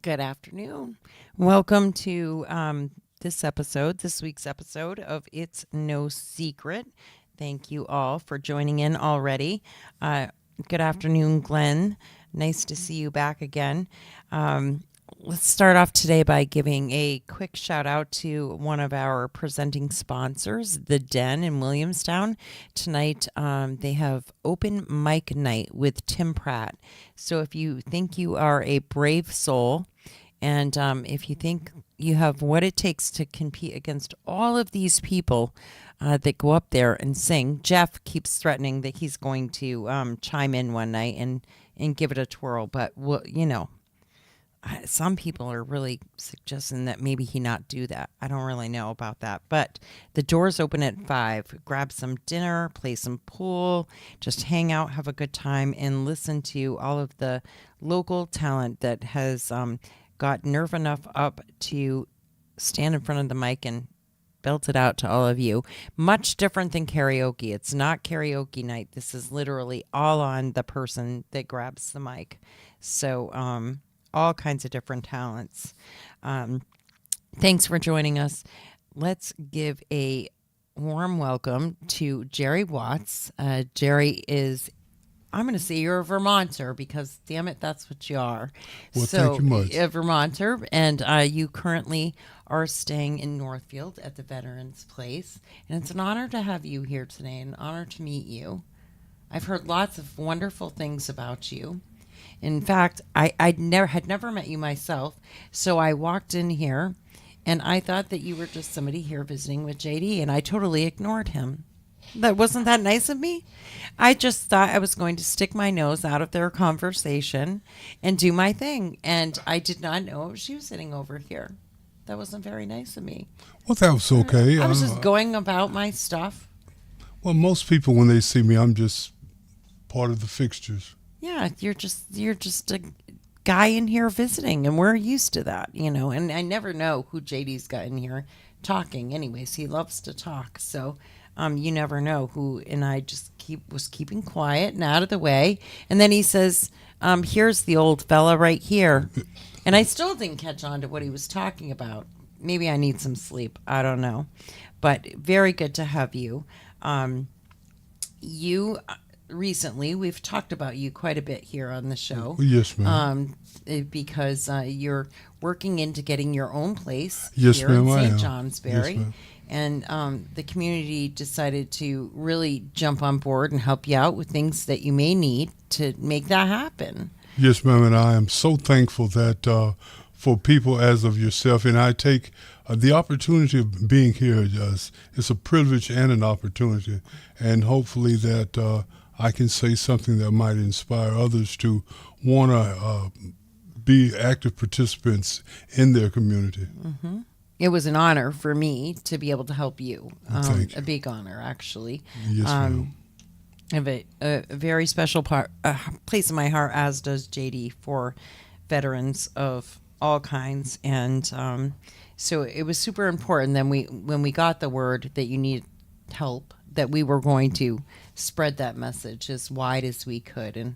Good afternoon. Welcome to this week's episode of It's No Secret. Thank you all for joining in already. Uh, Good afternoon, Glenn. Nice to see you back again. Um, let's start off today by giving a quick shout out to one of our presenting sponsors, The Den in Williamstown. Tonight, they have open mic night with Tim Pratt. So if you think you are a brave soul, and if you think you have what it takes to compete against all of these people that go up there and sing, Jeff keeps threatening that he's going to chime in one night and give it a twirl. But, well, some people are really suggesting that maybe he not do that. I don't really know about that. But the doors open at 5. Grab some dinner, play some pool, just hang out, have a good time, and listen to all of the local talent that has got nerve enough up to stand in front of the mic and belt it out to all of you. Much different than karaoke. It's not karaoke night. This is literally all on the person that grabs the mic. So all kinds of different talents. Thanks for joining us. Let's give a warm welcome to Jerry Watts. Jerry is, I'm going to say you're a Vermonter because, damn it, that's what you are. Well, thank you much. A Vermonter, and you currently are staying in Northfield at the Veterans Place. And it's an honor to have you here today, an honor to meet you. I've heard lots of wonderful things about you. In fact, I had never met you myself, so I walked in here, and I thought that you were just somebody here visiting with JD, and I totally ignored him. Wasn't that nice of me? I just thought I was going to stick my nose out of their conversation and do my thing, and I did not know she was sitting over here. That wasn't very nice of me. Well, that was okay. I was just going about my stuff. Well, most people, when they see me, I'm just part of the fixtures. Yeah, you're just a guy in here visiting, and we're used to that, and I never know who JD's got in here talking. Anyways, he loves to talk, so you never know who. And I just was keeping quiet and out of the way, and then he says, here's the old fella right here. And I still didn't catch on to what he was talking about. Maybe I need some sleep, I don't know, but very good to have you. Recently, we've talked about you quite a bit here on the show. Yes, ma'am. Because you're working into getting your own place yes, here ma'am, in I St. am. Johnsbury. Yes, ma'am. And the community decided to really jump on board and help you out with things that you may need to make that happen. Yes, ma'am, and I am so thankful that for people as of yourself, and I take the opportunity of being here. It's a privilege and an opportunity, and hopefully that I can say something that might inspire others to want to be active participants in their community. Mm-hmm. It was an honor for me to be able to help you. Thank you. A big honor, actually. Yes, ma'am. I have a very special place in my heart, as does JD, for veterans of all kinds. And so it was super important then when we got the word that you needed help, that we were going to spread that message as wide as we could. And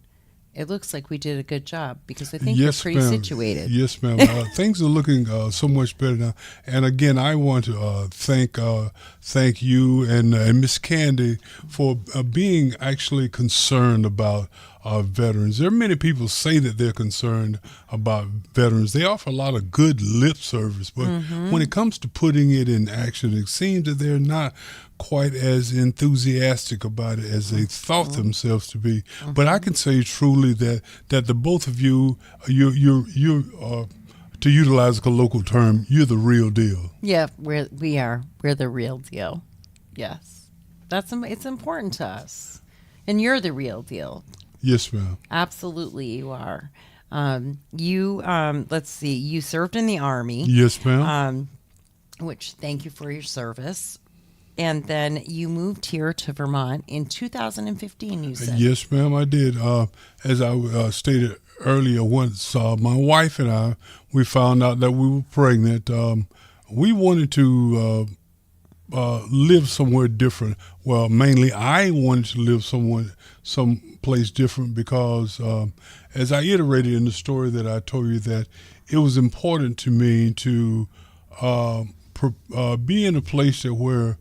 it looks like we did a good job because I think yes, we're pretty ma'am. situated. Yes, ma'am. Things are looking so much better now. And again, I want to thank you and Miss Candy for being actually concerned about veterans. There are many people say that they're concerned about veterans. They offer a lot of good lip service, but when it comes to putting it in action, it seems that they're not quite as enthusiastic about it as they thought themselves to be. But I can say truly that the both of you, you're to utilize a local term, you're the real deal. Yeah, we are. We're the real deal. Yes, it's important to us, and you're the real deal. Yes, ma'am. Absolutely, you are. Let's see. You served in the Army. Yes, ma'am. Which, thank you for your service. And then you moved here to Vermont in 2015, you said. Yes, ma'am, I did. As I stated earlier, once my wife and I, we found out that we were pregnant, we wanted to live somewhere different. Well, mainly I wanted to live someplace different because, as I iterated in the story that I told you, that it was important to me to be in a place that where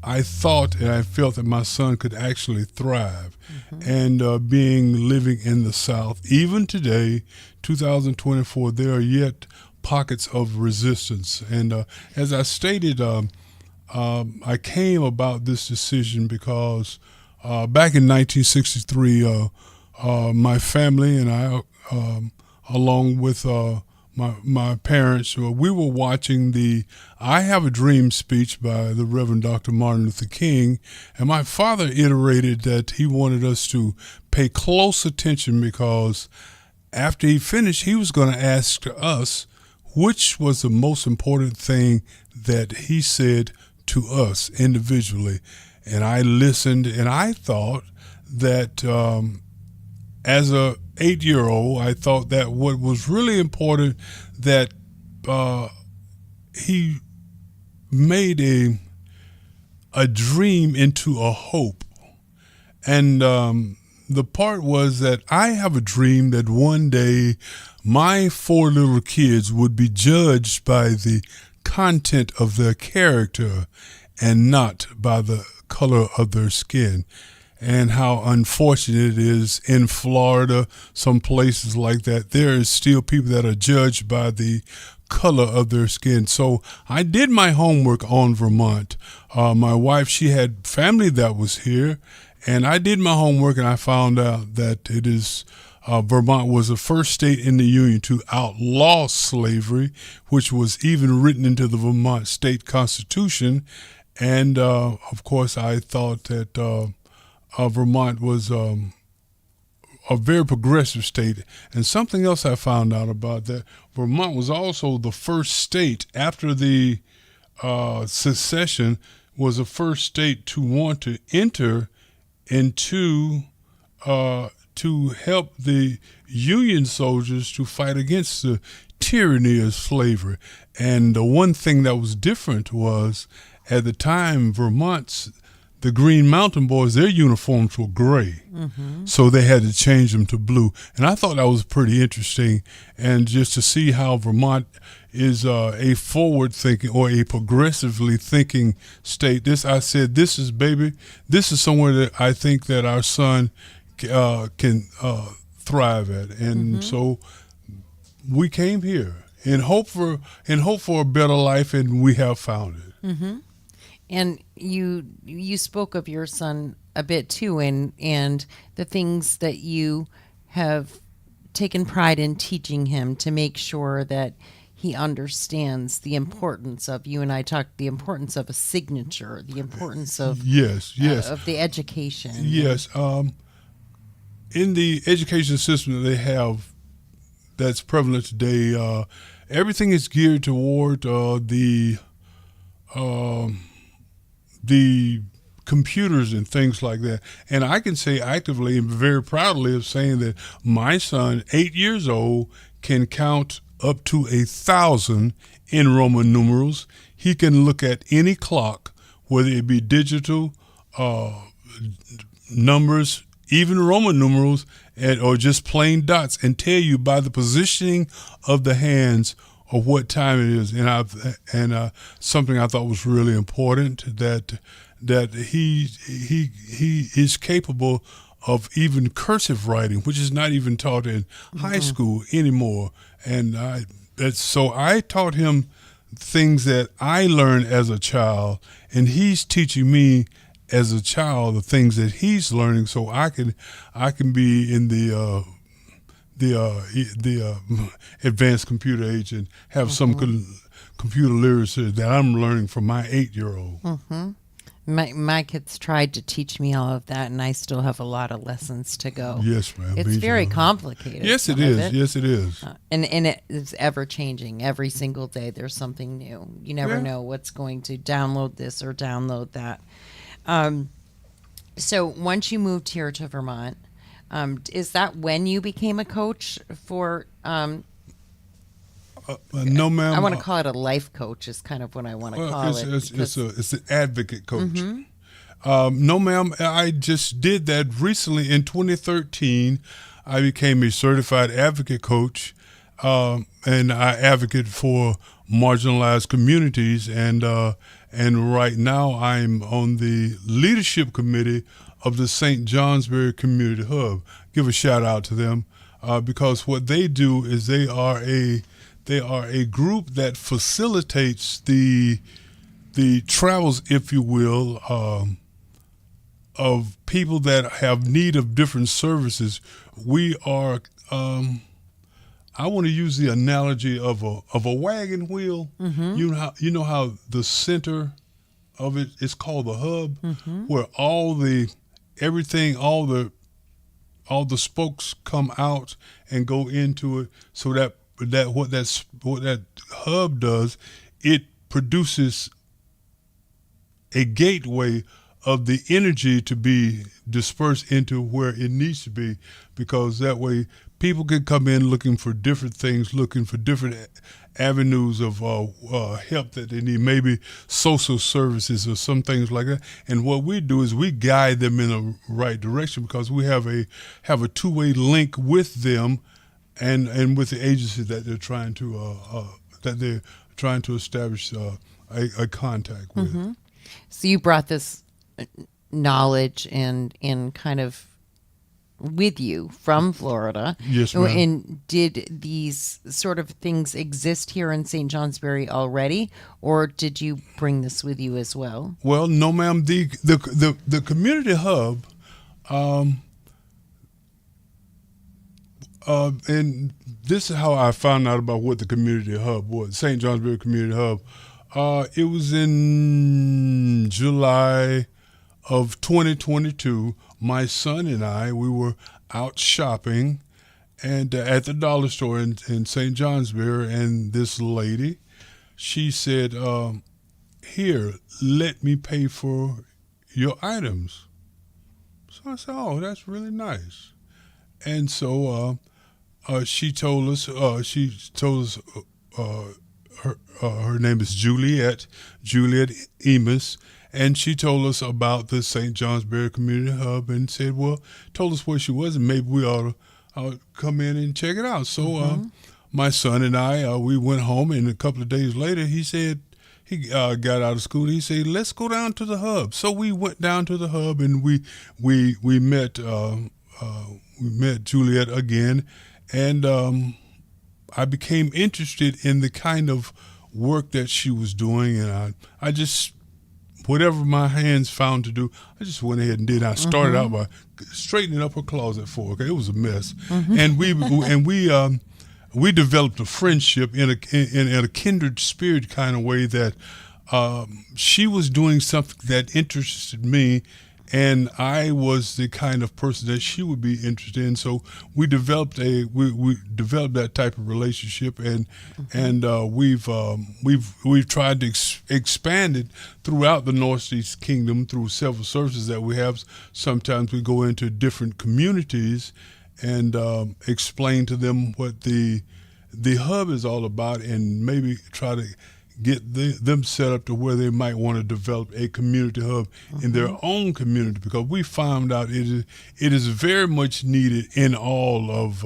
I thought and I felt that my son could actually thrive. And being living in the South, even today, 2024, there are yet pockets of resistance. And as I stated, I came about this decision because back in 1963, my family and I, along with my parents, we were watching the "I Have a Dream" speech by the Reverend Dr. Martin Luther King, and my father iterated that he wanted us to pay close attention because after he finished, he was going to ask us which was the most important thing that he said to us individually. And I listened, and I thought that as a 8-year old, I thought that what was really important that he made a dream into a hope. And the part was that I have a dream that one day my 4 little kids would be judged by the content of their character and not by the color of their skin. And how unfortunate it is in Florida, some places like that, there is still people that are judged by the color of their skin. So I did my homework on Vermont. My wife, she had family that was here, and I did my homework, and I found out that it is Vermont was the first state in the Union to outlaw slavery, which was even written into the Vermont state constitution. And of course, I thought that Vermont was a very progressive state. And something else I found out about that, Vermont was also the first state after the secession, was the first state to want to enter into to help the Union soldiers to fight against the tyranny of slavery. And the one thing that was different was at the time, the Green Mountain Boys, their uniforms were gray. So they had to change them to blue. And I thought that was pretty interesting. And just to see how Vermont is a forward-thinking or a progressively thinking state. I said, this is somewhere that I think that our son can thrive at. And so we came here in hope for a better life, and we have found it. And you spoke of your son a bit too, and the things that you have taken pride in teaching him to make sure that he understands the importance of, you and I talked, the importance of a signature, the importance of yes of the education. Yes. In the education system that they have that's prevalent today, everything is geared toward the computers and things like that. And I can say actively and very proudly of saying that my son, 8 years old, can count up to 1,000 in Roman numerals. He can look at any clock, whether it be digital, numbers, even Roman numerals, or just plain dots, and tell you by the positioning of the hands of what time it is. And something I thought was really important, that he is capable of even cursive writing, which is not even taught in high school anymore. And so I taught him things that I learned as a child, and he's teaching me as a child the things that he's learning, so I can be in the advanced computer age and have some computer literacy that I'm learning from my 8-year-old. My kids tried to teach me all of that, and I still have a lot of lessons to go. Yes, ma'am. It's very complicated. Yes, it is. Yes, it is. And it is ever changing. Every single day there's something new. You never know what's going to download this or download that. So once you moved here to Vermont, is that when you became a coach for? No, ma'am. I want to call it a life coach. Is kind of what I want to call it. It's an advocate coach. No, ma'am. I just did that recently in 2013. I became a certified advocate coach. and I advocate for marginalized communities. And right now, I'm on the leadership committee of the St. Johnsbury Community Hub. Give a shout out to them because what they do is they are a group that facilitates the travels, if you will, of people that have need of different services. We are. I want to use the analogy of a wagon wheel. You know how the center of it is called the hub, where everything, all the spokes come out and go into it. So that what that hub does, it produces a gateway of the energy to be dispersed into where it needs to be, because that way people can come in looking for different things, looking for different avenues of help that they need, maybe social services or some things like that. And what we do is we guide them in the right direction, because we have a two-way link with them and with the agency that they're trying to establish a contact with. So you brought this knowledge and kind of with you from Florida. Yes, ma'am. And did these sort of things exist here in St. Johnsbury already, or did you bring this with you as well? Well, no, ma'am. The community hub, and this is how I found out about what the community hub was. St. Johnsbury Community Hub. It was in July of 2022. My son and I, we were out shopping, and at the dollar store in St. Johnsbury, and this lady, she said, "Here, let me pay for your items." So I said, "Oh, that's really nice." And so she told us. Her name is Juliet Emus, and she told us about the St. Johnsbury Community Hub and said, well, told us where she was, and maybe we ought to come in and check it out. So my son and I, we went home, and a couple of days later, he said, he got out of school. He said, let's go down to the hub. So we went down to the hub, and we met Juliet again, and I became interested in the kind of work that she was doing, and I just, whatever my hands found to do, I just went ahead and did. I started out by straightening up her closet for her. Okay, it was a mess, and we developed a friendship in a kindred spirit kind of way, that she was doing something that interested me, and I was the kind of person that she would be interested in. So we developed that type of relationship, and we've tried to expand it throughout the Northeast Kingdom through several services that we have. Sometimes we go into different communities and explain to them what the hub is all about, and maybe try to get them set up to where they might want to develop a community hub in their own community, because we found out it is very much needed in all of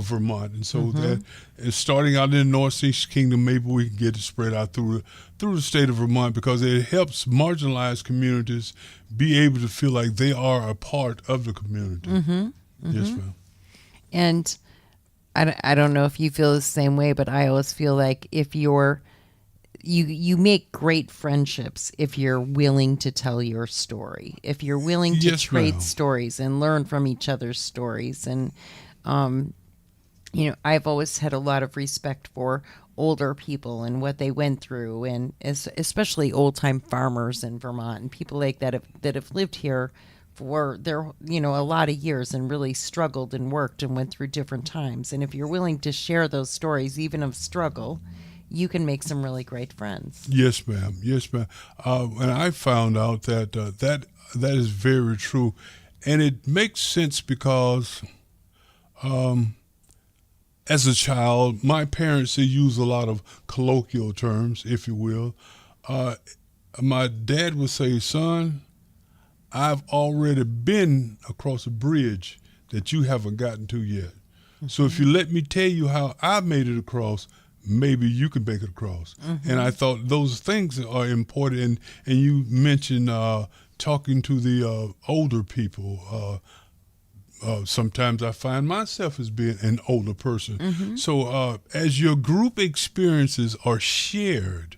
Vermont. And so that is starting out in the Northeast Kingdom, maybe we can get it spread out through the state of Vermont, because it helps marginalized communities be able to feel like they are a part of the community. Yes, ma'am. And I don't know if you feel the same way, but I always feel like if you make great friendships if you're willing to tell your story, if you're willing to Yes, trade ma'am. stories and learn from each other's stories. And I've always had a lot of respect for older people and what they went through, and especially old time farmers in Vermont and people like that have lived here for a lot of years and really struggled and worked and went through different times. And if you're willing to share those stories, even of struggle, you can make some really great friends. Yes, ma'am. Yes, ma'am. And I found out that is very true, and it makes sense because, as a child, my parents, they use a lot of colloquial terms, if you will. My dad would say, "Son, I've already been across a bridge that you haven't gotten to yet." So if you let me tell you how I made it across, maybe you can make it across. And I thought those things are important. And you mentioned talking to the older people. Sometimes I find myself as being an older person. So as your group experiences are shared,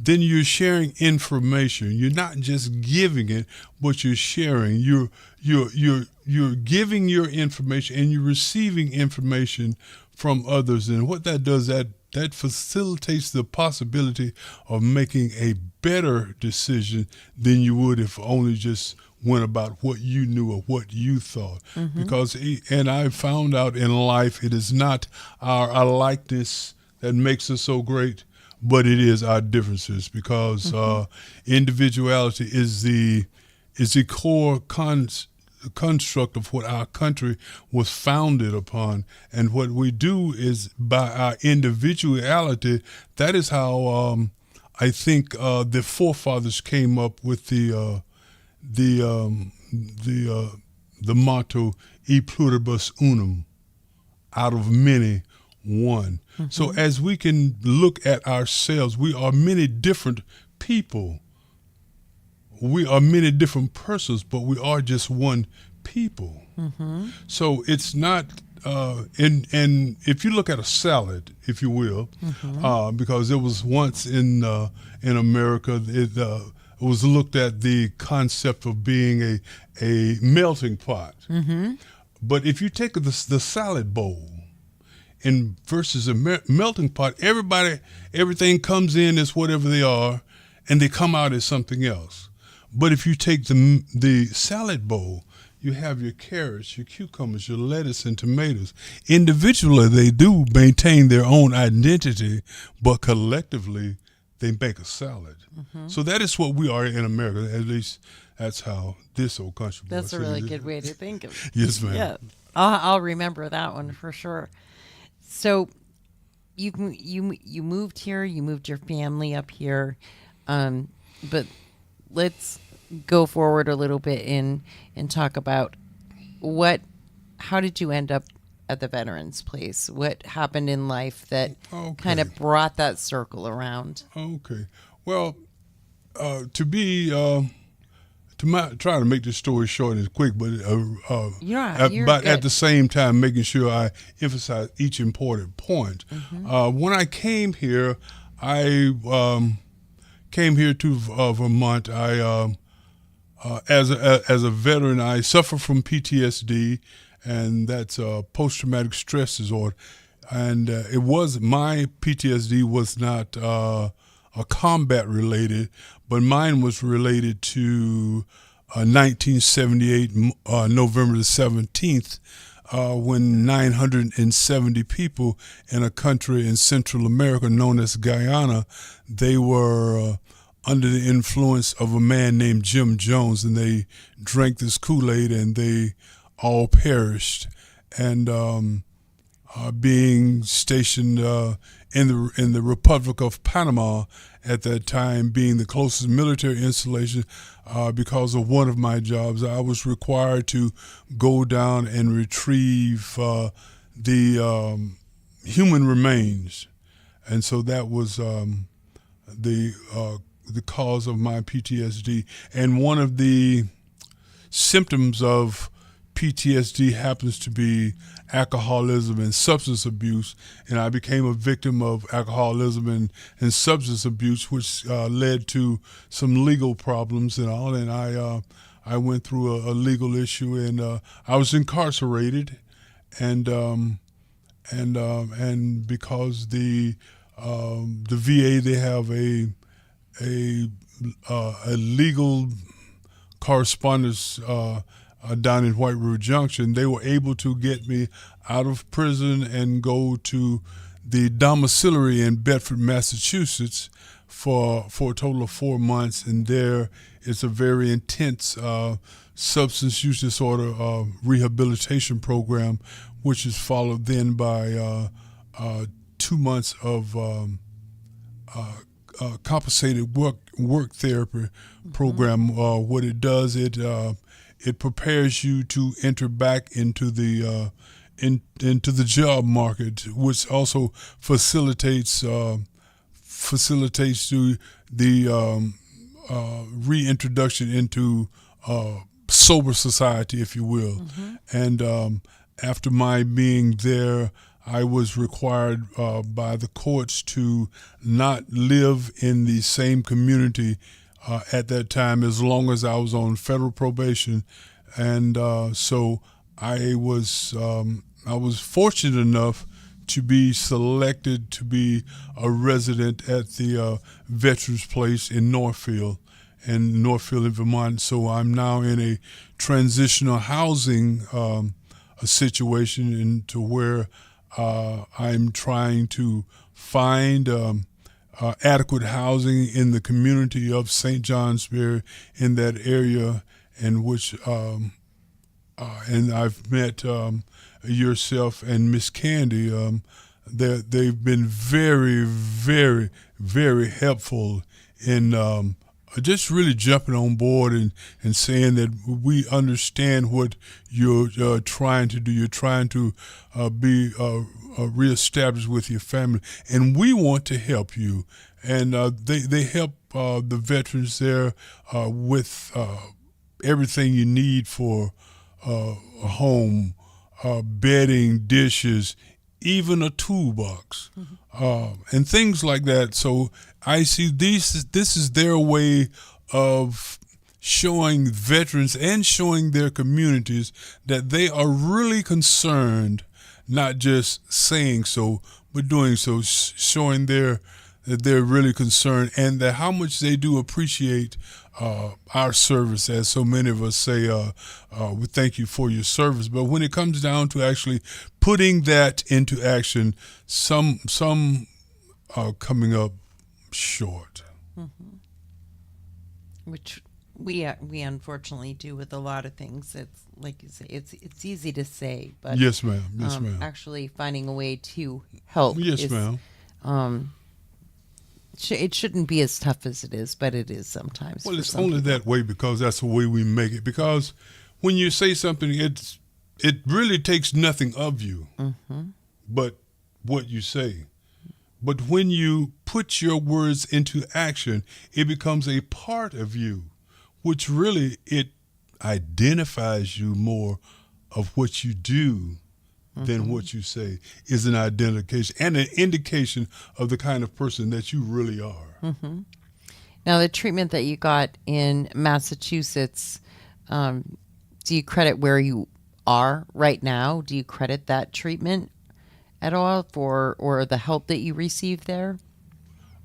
then you're sharing information. You're not just giving it, but you're sharing. You're giving your information and you're receiving information from others. And what that does, that facilitates the possibility of making a better decision than you would if only just went about what you knew or what you thought. Because, and I found out in life, it is not our likeness that makes us so great, but it is our differences. Because individuality is the core construct of what our country was founded upon. And what we do is by our individuality, that is how I think the forefathers came up with the motto "E pluribus unum," out of many, one. So as we can look at ourselves, we are many different people. We are many different persons, but we are just one people. So it's not, and if you look at a salad, if you will, because it was once in America, it was looked at the concept of being a melting pot. But if you take the salad bowl and versus a melting pot, everything comes in as whatever they are, and they come out as something else. But if you take the salad bowl, you have your carrots, your cucumbers, your lettuce, and tomatoes. Individually, they do maintain their own identity, but collectively, they make a salad. So that is what we are in America. At least that's how this old country. That's a really good way to think of it. Yes, ma'am. Yeah, I'll remember that one for sure. So you moved here. You moved your family up here, but let's go forward a little bit and talk about how did you end up at the Veterans Place? What happened in life that kind of brought that circle around? Okay. Well, try to make this story short and quick, but at the same time, making sure I emphasize each important point. When I came here, I came here to Vermont. I as a veteran, I suffer from PTSD, and that's post-traumatic stress disorder. And my PTSD was not combat related, but mine was related to 1978, November the 17th, when 970 people in a country in Central America known as Guyana, they were under the influence of a man named Jim Jones, and they drank this Kool-Aid and they all perished. And being stationed in the Republic of Panama at that time, being the closest military installation, because of one of my jobs, I was required to go down and retrieve the human remains, and so that was the cause of my PTSD. And one of the symptoms of PTSD happens to be alcoholism and substance abuse, and I became a victim of alcoholism and substance abuse, which led to some legal problems and all. And I went through a legal issue, and I was incarcerated, and because the VA, they have a legal correspondence down in White River Junction. They were able to get me out of prison and go to the domiciliary in Bedford, Massachusetts for a total of 4 months. And there it's a very intense substance use disorder rehabilitation program, which is followed then by 2 months of compensated work therapy program. What it does, it prepares you to enter back into the into the job market, which also facilitates the reintroduction into sober society, if you will. Mm-hmm. And after my being there, I was required by the courts to not live in the same community at that time as long as I was on federal probation, and so I was fortunate enough to be selected to be a resident at the Veterans Place in Northfield, in Vermont. So I'm now in a transitional housing a situation into where I'm trying to find adequate housing in the community of St. Johnsbury, in that area in which and I've met yourself and Miss Candy. They've been very, very, very helpful in just really jumping on board and saying that we understand what you're trying to do. You're trying to be reestablished with your family, and we want to help you. And they help the veterans there with everything you need for a home, bedding, dishes, even a toolbox, and things like that. So I see this is their way of showing veterans and showing their communities that they are really concerned, not just saying so, but doing so, showing that they're really concerned, and that how much they do appreciate our service. As so many of us say, we thank you for your service. But when it comes down to actually putting that into action, some are coming up short. Mm-hmm. Which we unfortunately do with a lot of things. It's like you say, it's easy to say, but Yes, ma'am. Yes, ma'am. actually finding a way to help. Yes, is, ma'am. It shouldn't be as tough as it is, but it is sometimes. Well, for it's some only people. that way because that's the way we make it. Because when you say something, it really takes nothing of you, Mm-hmm. but what you say. But when you put your words into action, it becomes a part of you, which really it identifies you more of what you do than Mm-hmm. what you say, is an identification and an indication of the kind of person that you really are. Mm-hmm. Now, the treatment that you got in Massachusetts, do you credit where you are right now? Do you credit that treatment at all for or the help that you received there?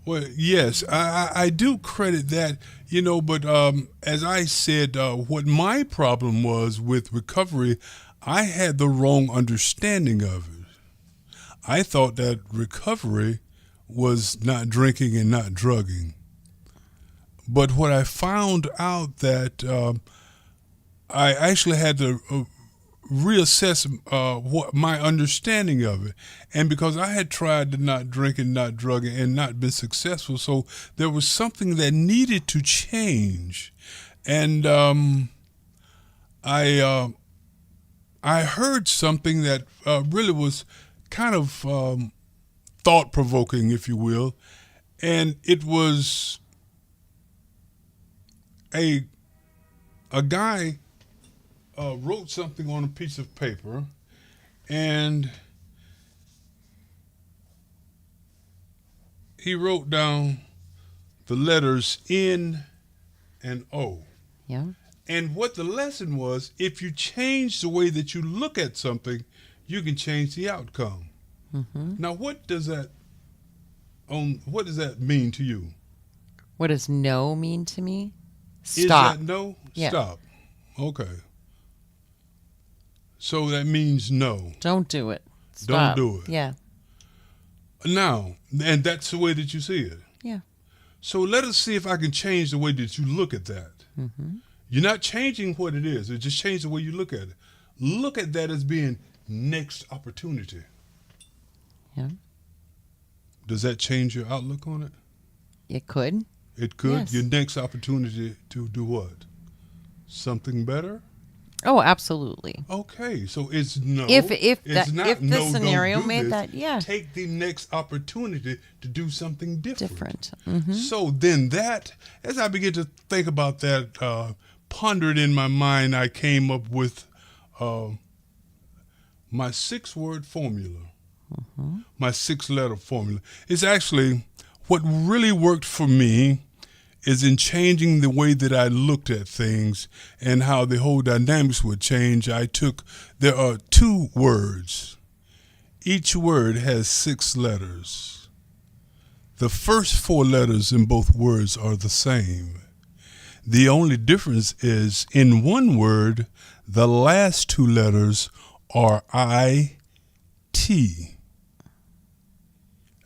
Well, yes, I do credit that, but as I said, what my problem was with recovery, I had the wrong understanding of it. I thought that recovery was not drinking and not drugging. But what I found out that I actually had to reassess what my understanding of it, and because I had tried to not drink and not drug and not been successful, so there was something that needed to change, and I heard something that really was kind of thought provoking, if you will, and it was a a guy wrote something on a piece of paper, and he wrote down the letters N and O. Yeah. And what the lesson was, if you change the way that you look at something, you can change the outcome. Mm-hmm. Now, what does that mean to you? What does no mean to me? Is Stop. that no? Yeah. Stop. Okay. So that means no. Don't do it. Don't Stop. do it. Yeah. Now, and that's the way that you see it. Yeah. So let us see if I can change the way that you look at that. Mm-hmm. You're not changing what it is. It just changed the way you look at it. Look at that as being next opportunity. Yeah. Does that change your outlook on it? It could. It could. Yes. Your next opportunity to do what? Something better? Oh, absolutely. Okay, so it's no, it's If not the no, don't scenario do made this. that, yeah, Take the next opportunity to do something different. different. Mm-hmm. So then that, as I begin to think about that, ponder it in my mind, I came up with uh, my 6-word formula, my 6-letter formula. It's actually what really worked for me is in changing the way that I looked at things and how the whole dynamics would change. There are 2 words. Each word has 6 letters. The first 4 letters in both words are the same. The only difference is in one word, the last 2 letters are I-T.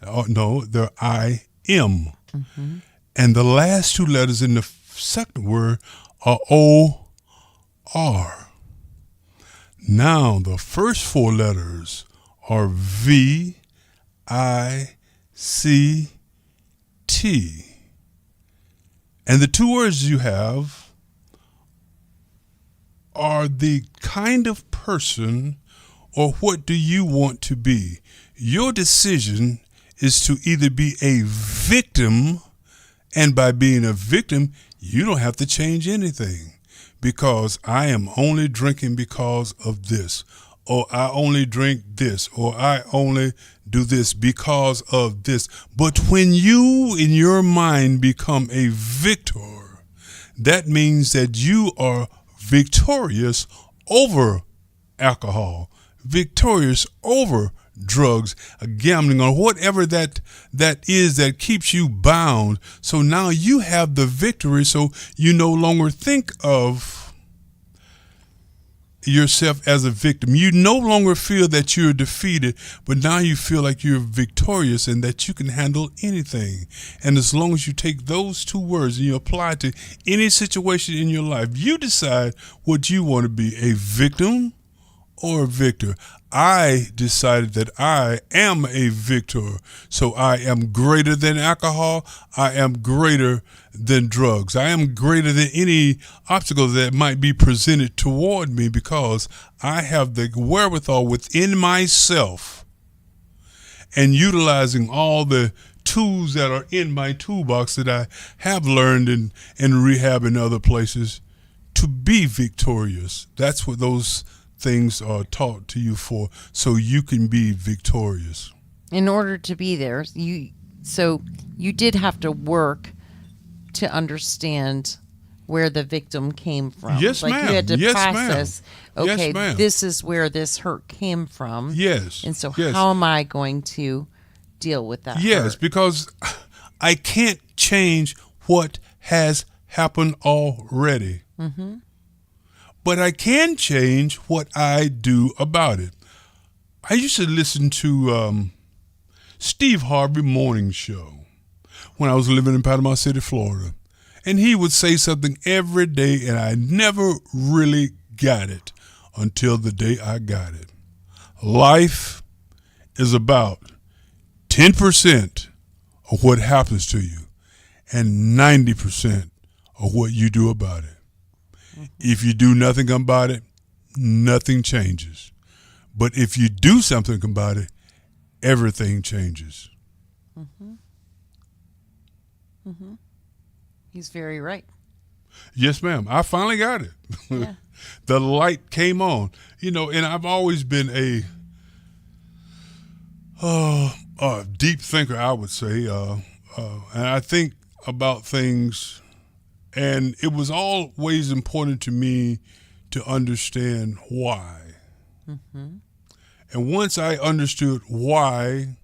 Oh, no, they're I-M. Mm-hmm. And the last 2 letters in the second word are O-R. Now the first 4 letters are V-I-C-T. And the 2 words you have are the kind of person or what do you want to be. Your decision is to either be a victim, and by being a victim, you don't have to change anything because I am only drinking because of this, or I only drink this, or I only do this because of this. But when you, in your mind, become a victor, that means that you are victorious over alcohol, victorious over drugs, gambling, or whatever that is that keeps you bound. So now you have the victory, so you no longer think of yourself as a victim. You no longer feel that you're defeated, but now you feel like you're victorious and that you can handle anything. And as long as you take those 2 words and you apply it to any situation in your life, you decide what you want to be, a victim or a victor. I decided that I am a victor. So I am greater than alcohol. I am greater than drugs. I am greater than any obstacle that might be presented toward me because I have the wherewithal within myself and utilizing all the tools that are in my toolbox that I have learned in rehab and other places to be victorious. That's what those things are taught to you for, so you can be victorious. In order to be there, you did have to work to understand where the victim came from. Yes, like ma'am. you had to Yes, process, ma'am. Yes, okay, ma'am. this is where this hurt came from. Yes. And so Yes. how am I going to deal with that Yes, hurt? because I can't change what has happened already. Mm-hmm. But I can change what I do about it. I used to listen to Steve Harvey morning show when I was living in Panama City, Florida. And he would say something every day, and I never really got it until the day I got it. Life is about 10% of what happens to you and 90% of what you do about it. If you do nothing about it, nothing changes. But if you do something about it, everything changes. Mm-hmm. Mm-hmm. He's very right. Yes, ma'am. I finally got it. Yeah. The light came on. And I've always been a deep thinker, I would say. And I think about things. And it was always important to me to understand why. Mm-hmm. And once I understood why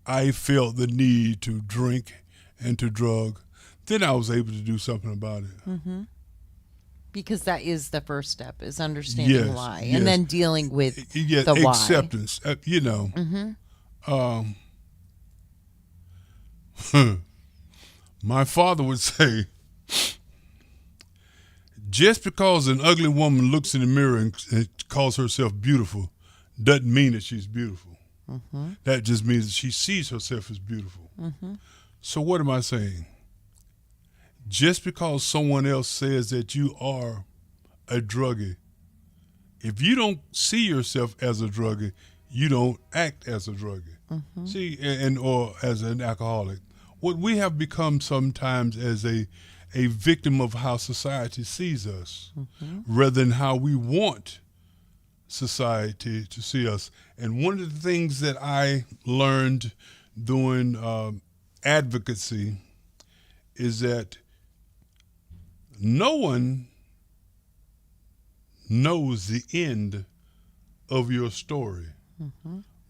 I felt the need to drink and to drug, then I was able to do something about it. Mm-hmm. Because that is the first step, is understanding Yes, why. yes. And then dealing with Yeah, the why. acceptance. Mm-hmm. My father would say, just because an ugly woman looks in the mirror and calls herself beautiful doesn't mean that she's beautiful. Mm-hmm. That just means that she sees herself as beautiful. Mm-hmm. So what am I saying? Just because someone else says that you are a druggie. If you don't see yourself as a druggie, you don't act as a druggie. See, and or as an alcoholic. What we have become sometimes as a victim of how society sees us, rather than how we want society to see us. And one of the things that I learned doing advocacy is that no one knows the end of your story,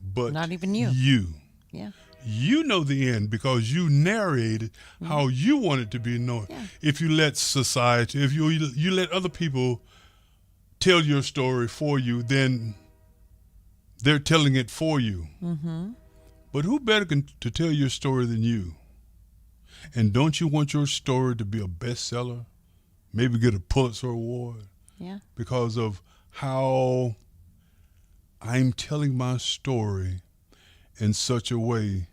but Not even you. Yeah. You know the end because you narrated how you want it to be known. Yeah. If you let society, if you let other people tell your story for you, then they're telling it for you. But who better to tell your story than you? And don't you want your story to be a bestseller? Maybe get a Pulitzer Award? Yeah. Because of how I'm telling my story in such a way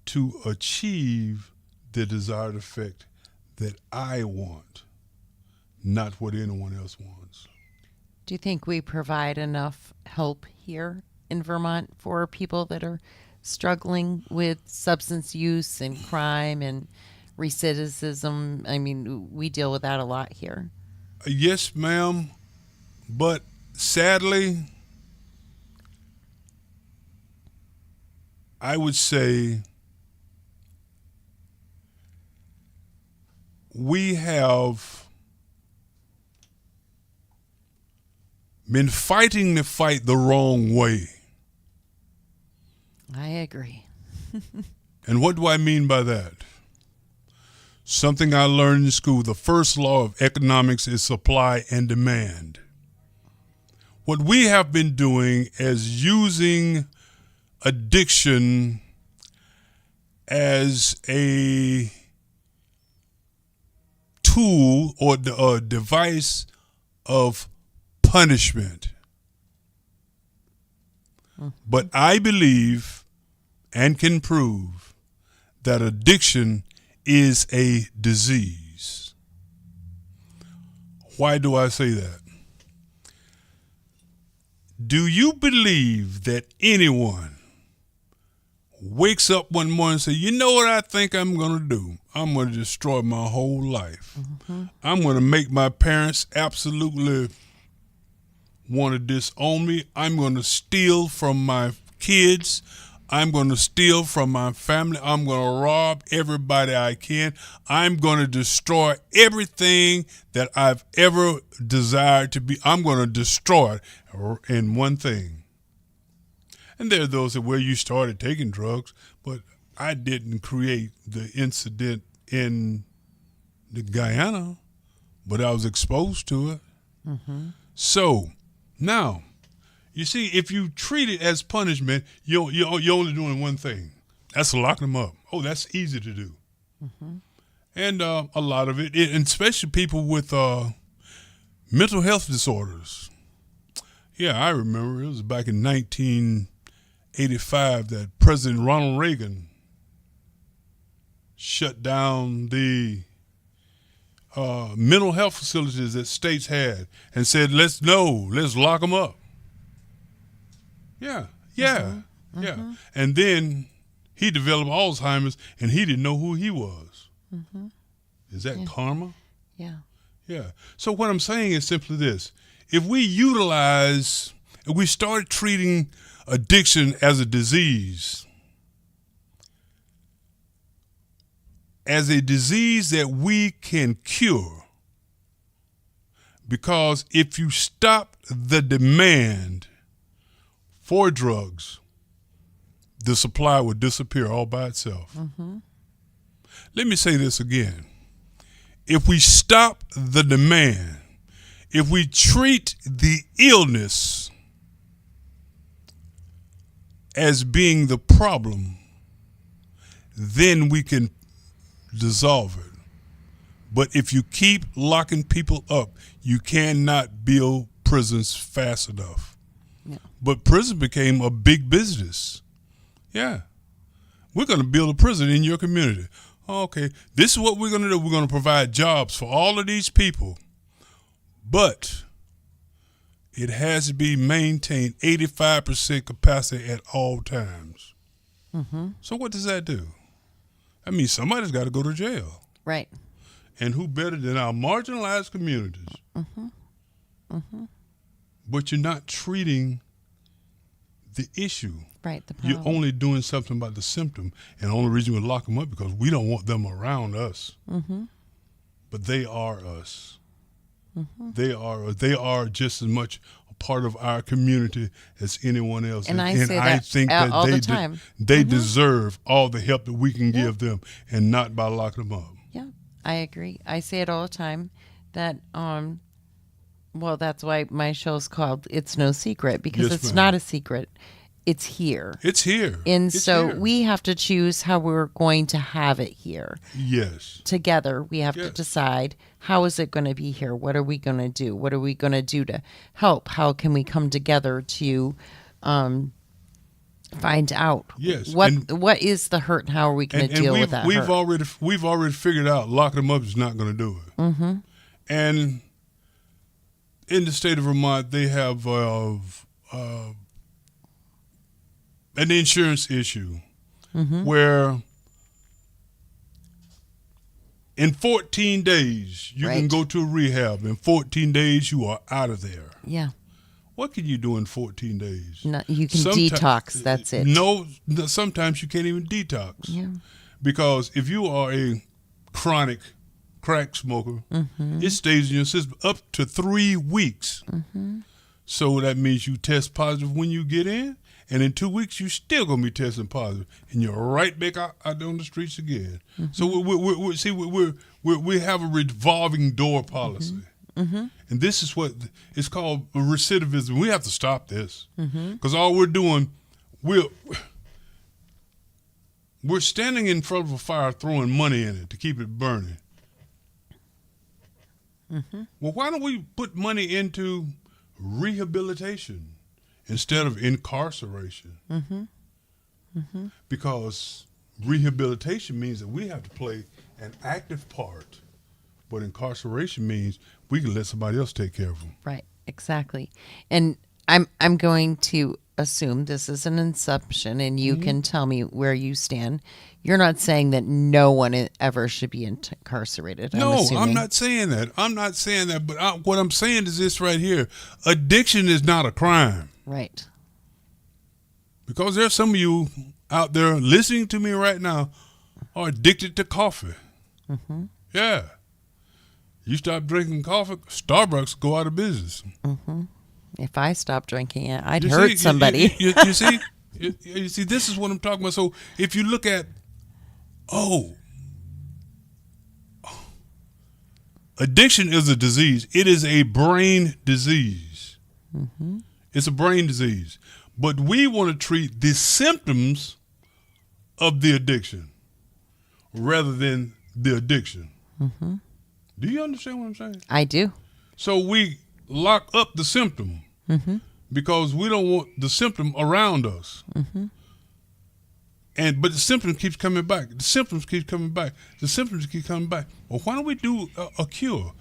to achieve the desired effect that I want, not what anyone else wants. Do you think we provide enough help here in Vermont for people that are struggling with substance use and crime and recidivism? I mean, we deal with that a lot here. Yes, ma'am, but sadly, I would say we have been fighting the fight the wrong way. I agree. And what do I mean by that? Something I learned in school, the first law of economics is supply and demand. What we have been doing is using addiction as a tool or a device of punishment. But I believe and can prove that addiction is a disease. Why do I say that? Do you believe that anyone wakes up one morning and says, you know what I think I'm going to do? I'm going to destroy my whole life. I'm going to make my parents absolutely want to disown me. I'm going to steal from my kids. I'm going to steal from my family. I'm going to rob everybody I can. I'm going to destroy everything that I've ever desired to be. I'm going to destroy it in one thing. And there are those that, well, you started taking drugs, but I didn't create the incident in the Guyana, but I was exposed to it. So now, you see, if you treat it as punishment, you're only doing one thing. That's locking them up. Oh, that's easy to do. And a lot of it, and especially people with mental health disorders. Yeah, I remember it was back in 1985 that President Ronald Reagan shut down the mental health facilities that states had and said, let's lock them up. Yeah. And then he developed Alzheimer's and he didn't know who he was. Is that karma? Yeah. Yeah. So what I'm saying is simply this. If we start treating addiction as a disease, as a disease that we can cure, because if you stop the demand for drugs, the supply would disappear all by itself. Let me say this again. If we stop the demand, if we treat the illness as being the problem, then we can dissolve it. But if you keep locking people up, you cannot build prisons fast enough. Yeah. But prison became a big business. Yeah. We're going to build a prison in your community. Okay, this is what we're going to do. We're going to provide jobs for all of these people. But it has to be maintained 85% capacity at all times. Mm-hmm. So what does that do? I mean, somebody's got to go to jail. Right. And who better than our marginalized communities? Mm-hmm. Mm-hmm. But you're not treating the issue. Right. The You're problem. only doing something about the symptom. And the only reason we lock them up because we don't want them around us. Mm-hmm. But they are us. Mm-hmm. They are just as much a part of our community as anyone else. And I say that think all they the time. they Mm-hmm. deserve all the help that we can Yeah. give them, and not by locking them up. Yeah, I agree. I say it all the time that well, that's why my show's called It's No Secret, because Yes, it's ma'am. not a secret. It's here. It's here. And It's so here. we have to choose how we're going to have it here. Yes. Together, we have to Yes. decide, how is it going to be here? What are we going to do? What are we going to do to help? How can we come together to find out Yes. what is the hurt and how are we going to deal with that we've hurt? we've already figured out locking them up is not going to do it. Mm-hmm. And in the state of Vermont, they have an insurance issue Mm-hmm. where in 14 days you can Right. go to a rehab. In 14 days you are out of there. Yeah. What can you do in 14 days? No, you can Someti- detox. That's it. No, sometimes you can't even detox. Yeah. Because if you are a chronic crack smoker, Mm-hmm. it stays in your system up to 3 weeks. Mm-hmm. So that means you test positive when you get in, and in 2 weeks you still gonna be testing positive, and you're right back out there on the streets again. Mm-hmm. So we have a revolving door policy, Mm-hmm. and this is what it's called recidivism. We have to stop this Mm-hmm. because all we're doing, we're standing in front of a fire throwing money in it to keep it burning. Mm-hmm. Well, why don't we put money into rehabilitation instead of incarceration? Mm-hmm. Mm-hmm. Because rehabilitation means that we have to play an active part, but incarceration means we can let somebody else take care of them. Right. Exactly. And I'm going to assume this is an assumption, and you can tell me where you stand. You're not saying that no one ever should be incarcerated. No, assuming. I'm not saying that. I'm not saying that. But what I'm saying is this right here: addiction is not a crime. Right. Because there's some of you out there listening to me right now are addicted to coffee. Mm-hmm. Yeah. You stop drinking coffee, Starbucks go out of business. Mm-hmm. If I stopped drinking it, I'd You hurt see, somebody. You see? You see, this is what I'm talking about. So if you look at, addiction is a disease. It is a brain disease. Mm-hmm. It's a brain disease. But we want to treat the symptoms of the addiction rather than the addiction. Mm-hmm. Do you understand what I'm saying? I do. So we lock up the symptom Mm-hmm. because we don't want the symptom around us. Mm-hmm. But the symptom keeps coming back. The symptoms keep coming back. The symptoms keep coming back. Well, why don't we do a cure?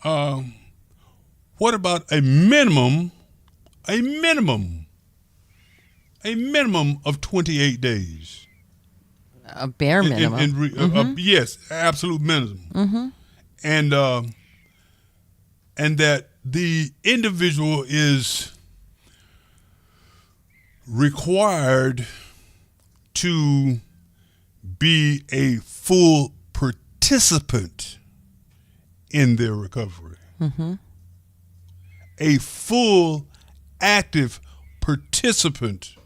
What about a minimum of 28 days? A bare minimum. Yes, absolute minimum. Mm-hmm. And that the individual is required to be a full participant in their recovery. Mm-hmm. A full active participant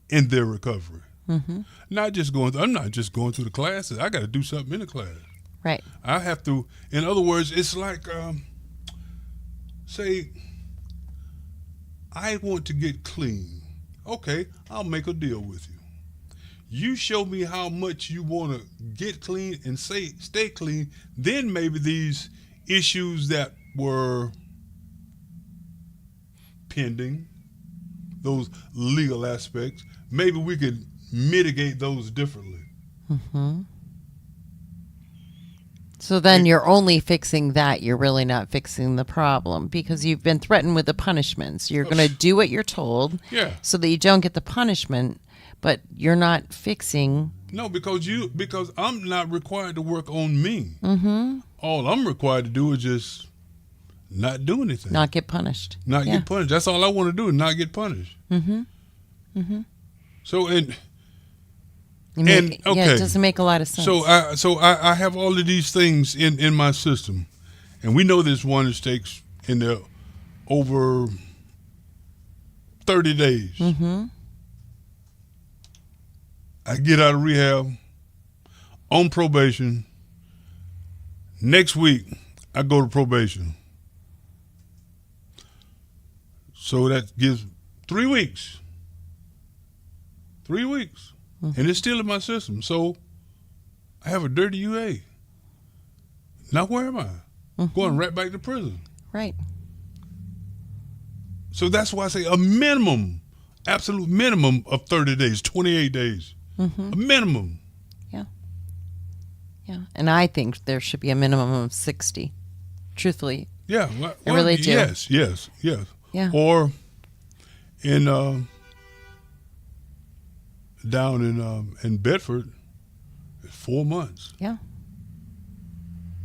in their recovery. Mm-hmm. I'm not just going through the classes. I got to do something in the class. Right. I have to, in other words, it's like, say, I want to get clean. Okay, I'll make a deal with you. You show me how much you want to get clean and stay clean, then maybe these issues that were pending, those legal aspects, maybe we could mitigate those differently. Mm-hmm. So then you're only fixing that. You're really not fixing the problem because you've been threatened with the punishment. So you're going to do what you're told Yeah. so that you don't get the punishment, but you're not fixing. No, because I'm not required to work on me. Mm-hmm. All I'm required to do is just not do anything. Not get punished. Not get punished. That's all I want to do is not get punished. Mm-hmm. Mm-hmm. So okay. Yeah, it doesn't make a lot of sense. So I have all of these things in my system, and we know this one takes in there over 30 days. Mm-hmm. I get out of rehab on probation. Next week, I go to probation. So that gives 3 weeks. 3 weeks. Mm-hmm. And it's still in my system. So I have a dirty UA. Now where am I? Mm-hmm. Going right back to prison. Right. So that's why I say a minimum, absolute minimum of 30 days, 28 days. Mm-hmm. A minimum. Yeah. Yeah. And I think there should be a minimum of 60. Truthfully. Yeah. Well, I really do. Yes. Yeah. Or in down in Bedford, it's 4 months. Yeah.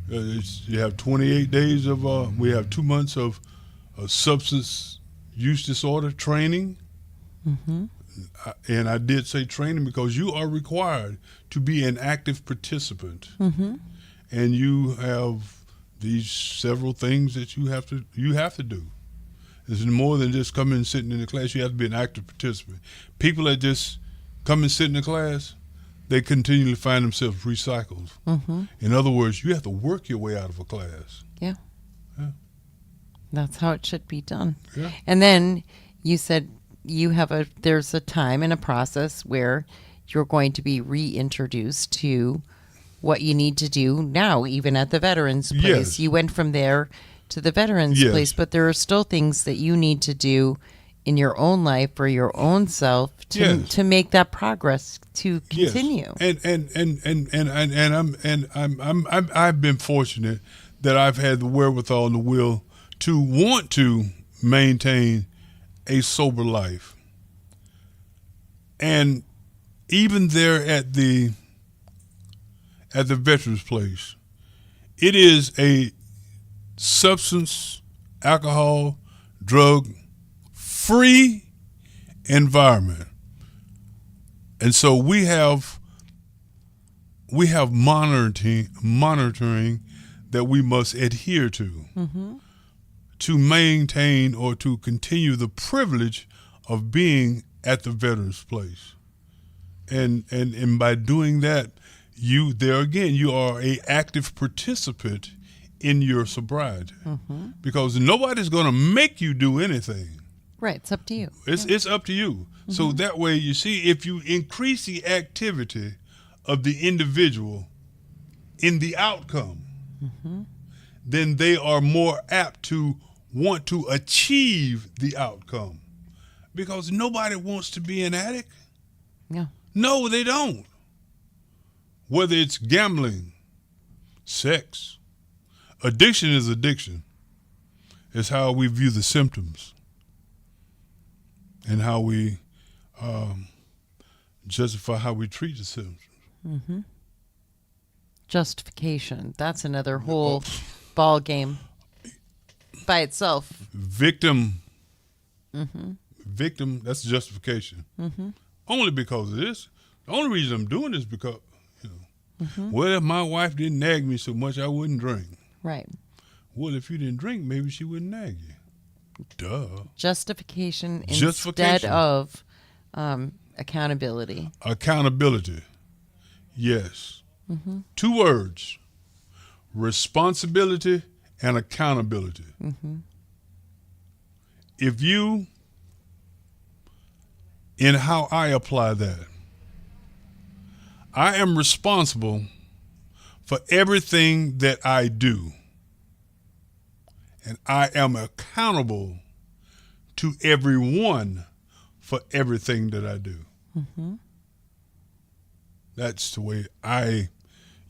You have 28 days of we have 2 months of substance use disorder training. Mm-hmm. And I did say training because you are required to be an active participant. Mm-hmm. And you have these several things that you have to do. It's more than just coming and sitting in the class. You have to be an active participant. People that just come and sit in the class, they continually find themselves recycled. Mm-hmm. In other words, you have to work your way out of a class. Yeah. Yeah. That's how it should be done. Yeah. And then you said there's a time and a process where you're going to be reintroduced to what you need to do now, even at the veterans place. Yes. You went from there to the veterans Yes. place, but there are still things that you need to do in your own life for your own self to make that progress to continue. Yes. And I've been fortunate that I've had the wherewithal and the will to want to maintain a sober life. And even there at the veterans place, it is a substance, alcohol, drug free environment. And so we have monitoring that we must adhere to. Mm-hmm. To maintain or to continue the privilege of being at the veterans place. And by doing that, you are a active participant in your sobriety. Mm-hmm. Because nobody's going to make you do anything. Right, it's up to you. It's up to you. Mm-hmm. So that way, you see, if you increase the activity of the individual in the outcome, mm-hmm. then they are more apt to want to achieve the outcome. Because nobody wants to be an addict. Yeah. No, they don't. Whether it's gambling, sex, addiction is addiction. It's how we view the symptoms and how we justify how we treat the symptoms. Mm-hmm. Justification. That's another whole ball game by itself. Victim. Mm-hmm. Victim, that's justification. Mm-hmm. Only because of this. The only reason I'm doing this is because, mm-hmm. well, if my wife didn't nag me so much, I wouldn't drink. Right. Well, if you didn't drink, maybe she wouldn't nag you. Duh. Justification instead of accountability. Accountability. Yes. Mm-hmm. 2 words. Responsibility and accountability. Mm-hmm. If you, in how I apply that, I am responsible for everything that I do. And I am accountable to everyone for everything that I do. Mm-hmm. That's the way I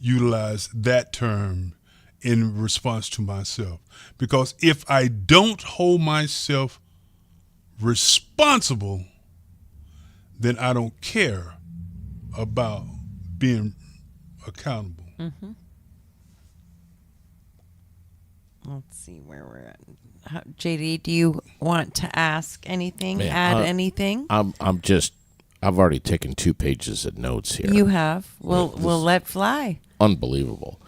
utilize that term in response to myself. Because if I don't hold myself responsible, then I don't care about being accountable. Mm-hmm. Let's see where we're at. JD, do you want to ask anything? Man, add anything? I've already taken 2 pages of notes here. You have. We'll let fly. Unbelievable.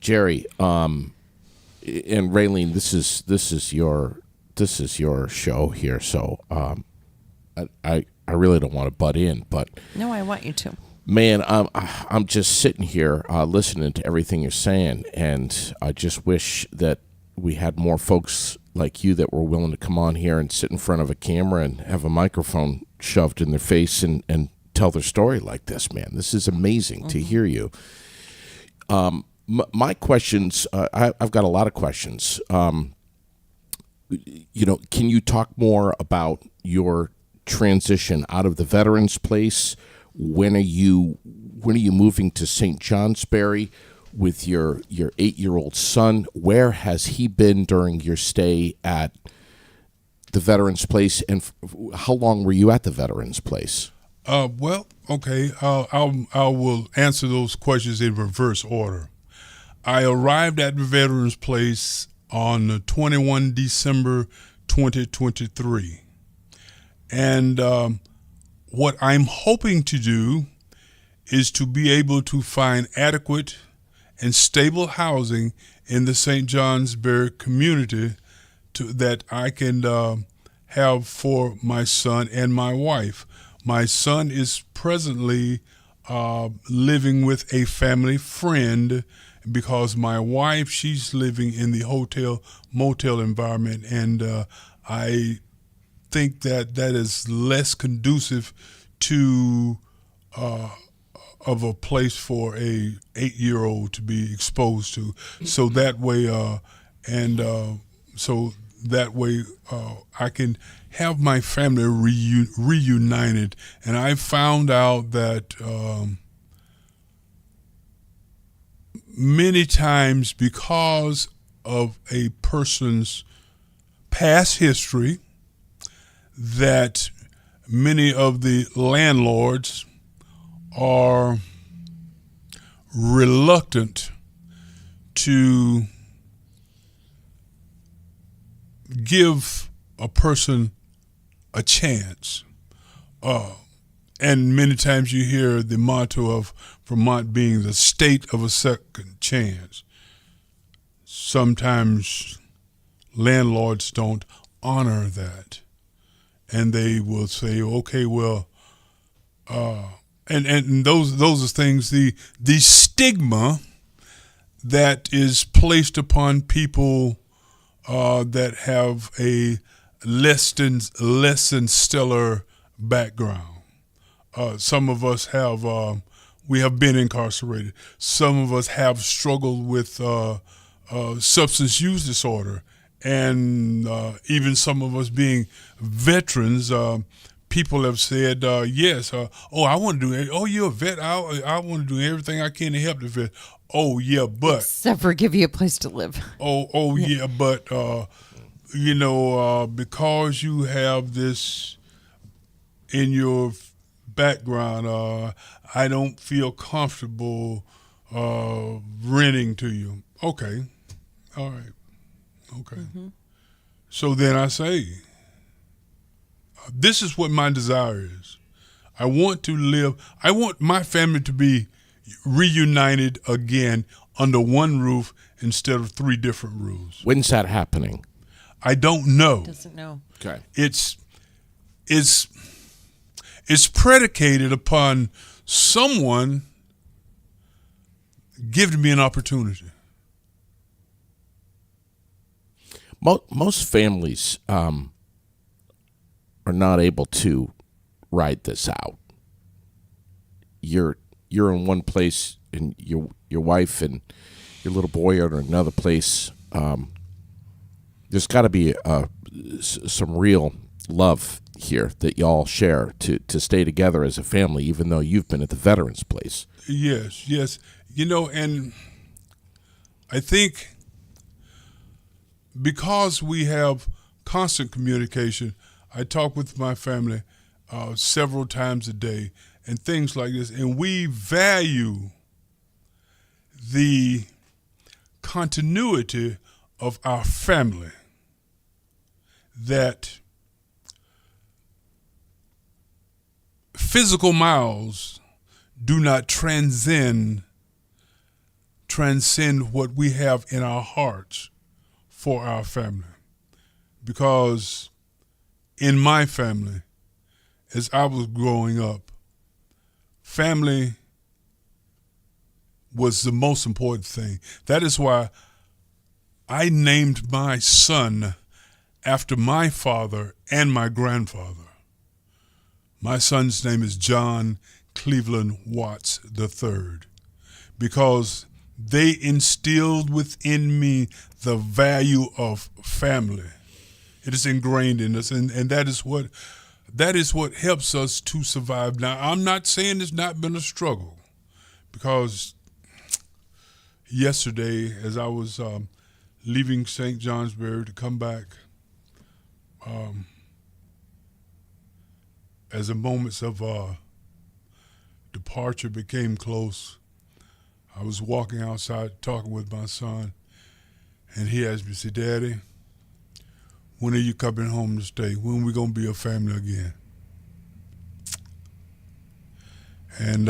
Jerry, and Raylene, this is your show here, so I really don't want to butt in, but No, I want you to. man, I'm just sitting here listening to everything you're saying, and I just wish that we had more folks like you that were willing to come on here and sit in front of a camera and have a microphone shoved in their face and tell their story like this, man. This is amazing to hear you. My questions, I've got a lot of questions. Can you talk more about your transition out of the Veterans Place? When are you moving to St. Johnsbury with your 8-year-old son? Where has he been during your stay at the Veterans Place, and how long were you at the Veterans Place? Well, okay. I will answer those questions in reverse order. I arrived at the Veterans Place on 21 December 2023. And what I'm hoping to do is to be able to find adequate and stable housing in the St. Johnsbury community that I can have for my son and my wife. My son is presently living with a family friend because my wife, she's living in the hotel motel environment, and I think that is less conducive to of a place for a 8-year-old to be exposed to. So that way, I can have my family reunited. And I found out that many times, because of a person's past history, that many of the landlords are reluctant to give a person a chance. And many times you hear the motto of Vermont being the state of a second chance. Sometimes landlords don't honor that. And they will say, okay, well, and those are things, the stigma that is placed upon people that have a less than stellar background. Some of us have we have been incarcerated. Some of us have struggled with substance use disorder, and even some of us being veterans. People have said, yes, I want to do it. Oh, you're a vet. I want to do everything I can to help the vet. Oh, yeah, but. Except for give you a place to live. Yeah, but, because you have this in your background, I don't feel comfortable renting to you. Okay. All right. Okay. Mm-hmm. So then I say, this is what my desire is. I want my family to be reunited again under one roof instead of 3 different roofs. When's that happening? I don't know. Doesn't know. Okay. It's predicated upon someone giving me an opportunity. Most families are not able to ride this out. You're in one place, and your wife and your little boy are in another place. There's got to be some real love here that y'all share to stay together as a family, even though you've been at the Veterans Place. Yes. And I think because we have constant communication, I talk with my family several times a day and things like this, and we value the continuity of our family, that physical miles do not transcend what we have in our hearts for our family. Because in my family, as I was growing up, family was the most important thing. That is why I named my son after my father and my grandfather. My son's name is John Cleveland Watts III, because they instilled within me the value of family. It is ingrained in us, and that is what helps us to survive. Now, I'm not saying it's not been a struggle, because yesterday, as I was leaving St. Johnsbury to come back, as the moments of departure became close, I was walking outside talking with my son, and he asked me, he said, "Daddy, when are you coming home to stay? When are we going to be a family again?" And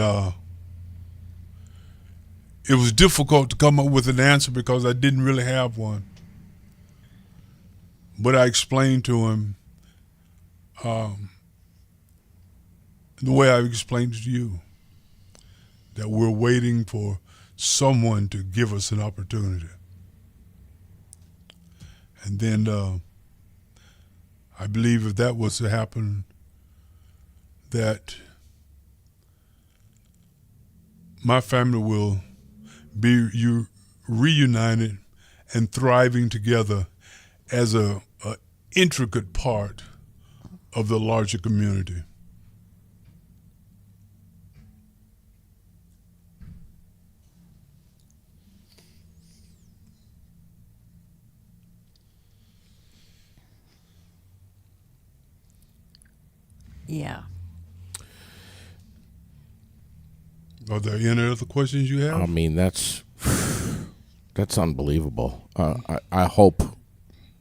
it was difficult to come up with an answer because I didn't really have one. But I explained to him the way I explained it to you, that we're waiting for someone to give us an opportunity. And then I believe if that was to happen, that my family will be reunited and thriving together as a intricate part of the larger community. Yeah. Are there any other questions you have? I mean, that's unbelievable. I hope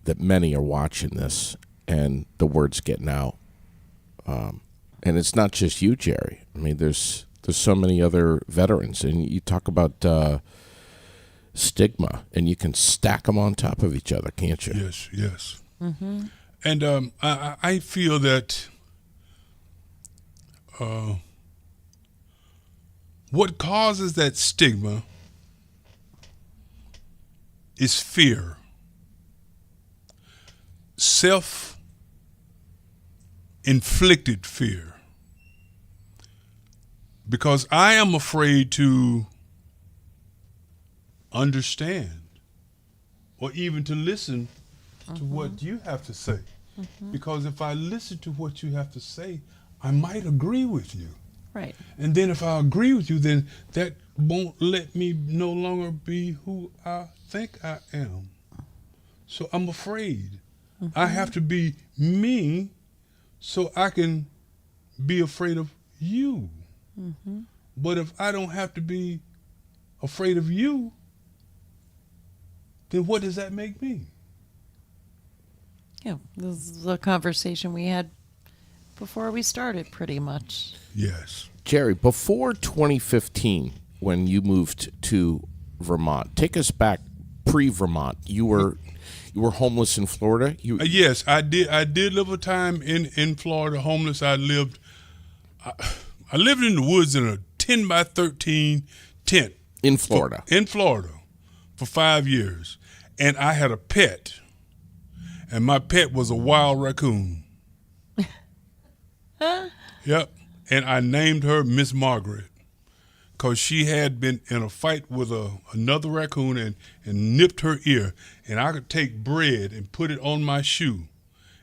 that many are watching this and the word's getting out. And it's not just you, Jerry. I mean, there's so many other veterans, and you talk about stigma, and you can stack them on top of each other, can't you? Yes, yes. Mm-hmm. And I feel that what causes that stigma is fear. Self-inflicted fear. Because I am afraid to understand or even to listen to what you have to say. Because if I listen to what you have to say, I might agree with you. Right. And then if I agree with you, then that won't let me no longer be who I think I am. So I'm afraid. I have to be me so I can be afraid of you. But if I don't have to be afraid of you, then what does that make me? Yeah. This is the conversation we had before we started, pretty much. Yes. Jerry, before 2015, when you moved to Vermont, take us back pre-Vermont. You were homeless in Florida. Yes, I did. I did live a time in Florida, homeless. I lived in the woods in a 10 by 13 tent in Florida. For 5 years, and I had a pet, and my pet was a wild raccoon. Yep. And I named her Miss Margaret because she had been in a fight with another raccoon and nipped her ear. And I could take bread and put it on my shoe,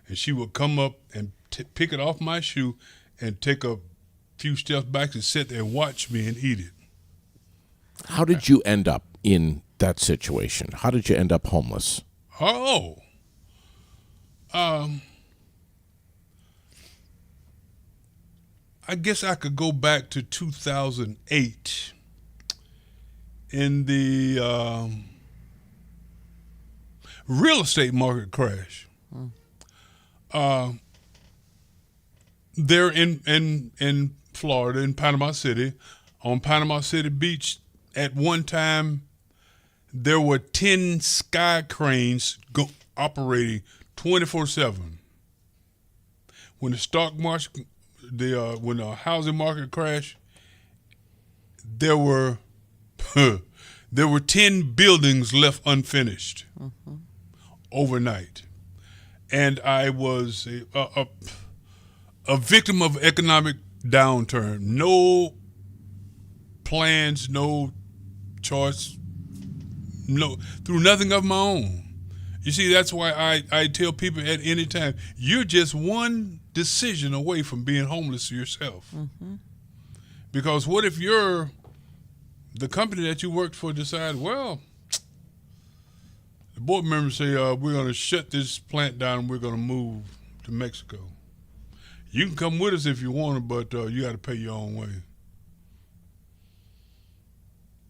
and she would come up and pick it off my shoe and take a few steps back and sit there and watch me and eat it. How did you end up in that situation? How did you end up homeless? Oh, um, I guess I could go back to 2008 in the real estate market crash. Uh, there in Florida, in Panama City, on Panama City Beach, at one time there were 10 sky cranes operating 24/7. When the stock market, when the housing market crashed, there were there were 10 buildings left unfinished overnight, and I was a victim of economic downturn. No plans, no choice, no, through nothing of my own. You see, that's why I tell people at any time, you're just one decision away from being homeless yourself. Because what if the company that you worked for decide, well, the board members say, we're going to shut this plant down and we're going to move to Mexico. You can come with us if you want to, but you got to pay your own way.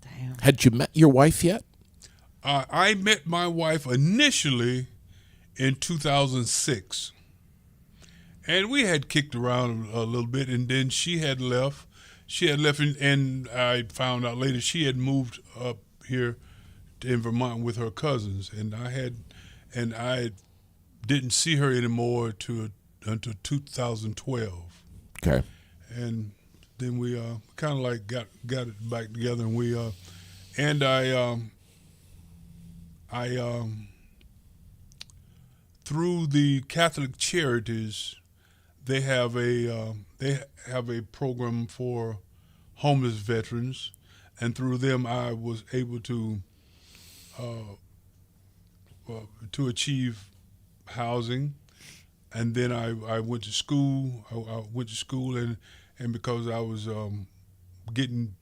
Damn. Had you met your wife yet? I met my wife initially in 2006. And we had kicked around a little bit, and then she had left. And I found out later she had moved up here in Vermont with her cousins, and I didn't see her anymore until 2012. Okay. And then we kind of like got it back together, and I through the Catholic Charities, they have a program for homeless veterans, and through them I was able to achieve housing, and then I went to school. I went to school, and because I was getting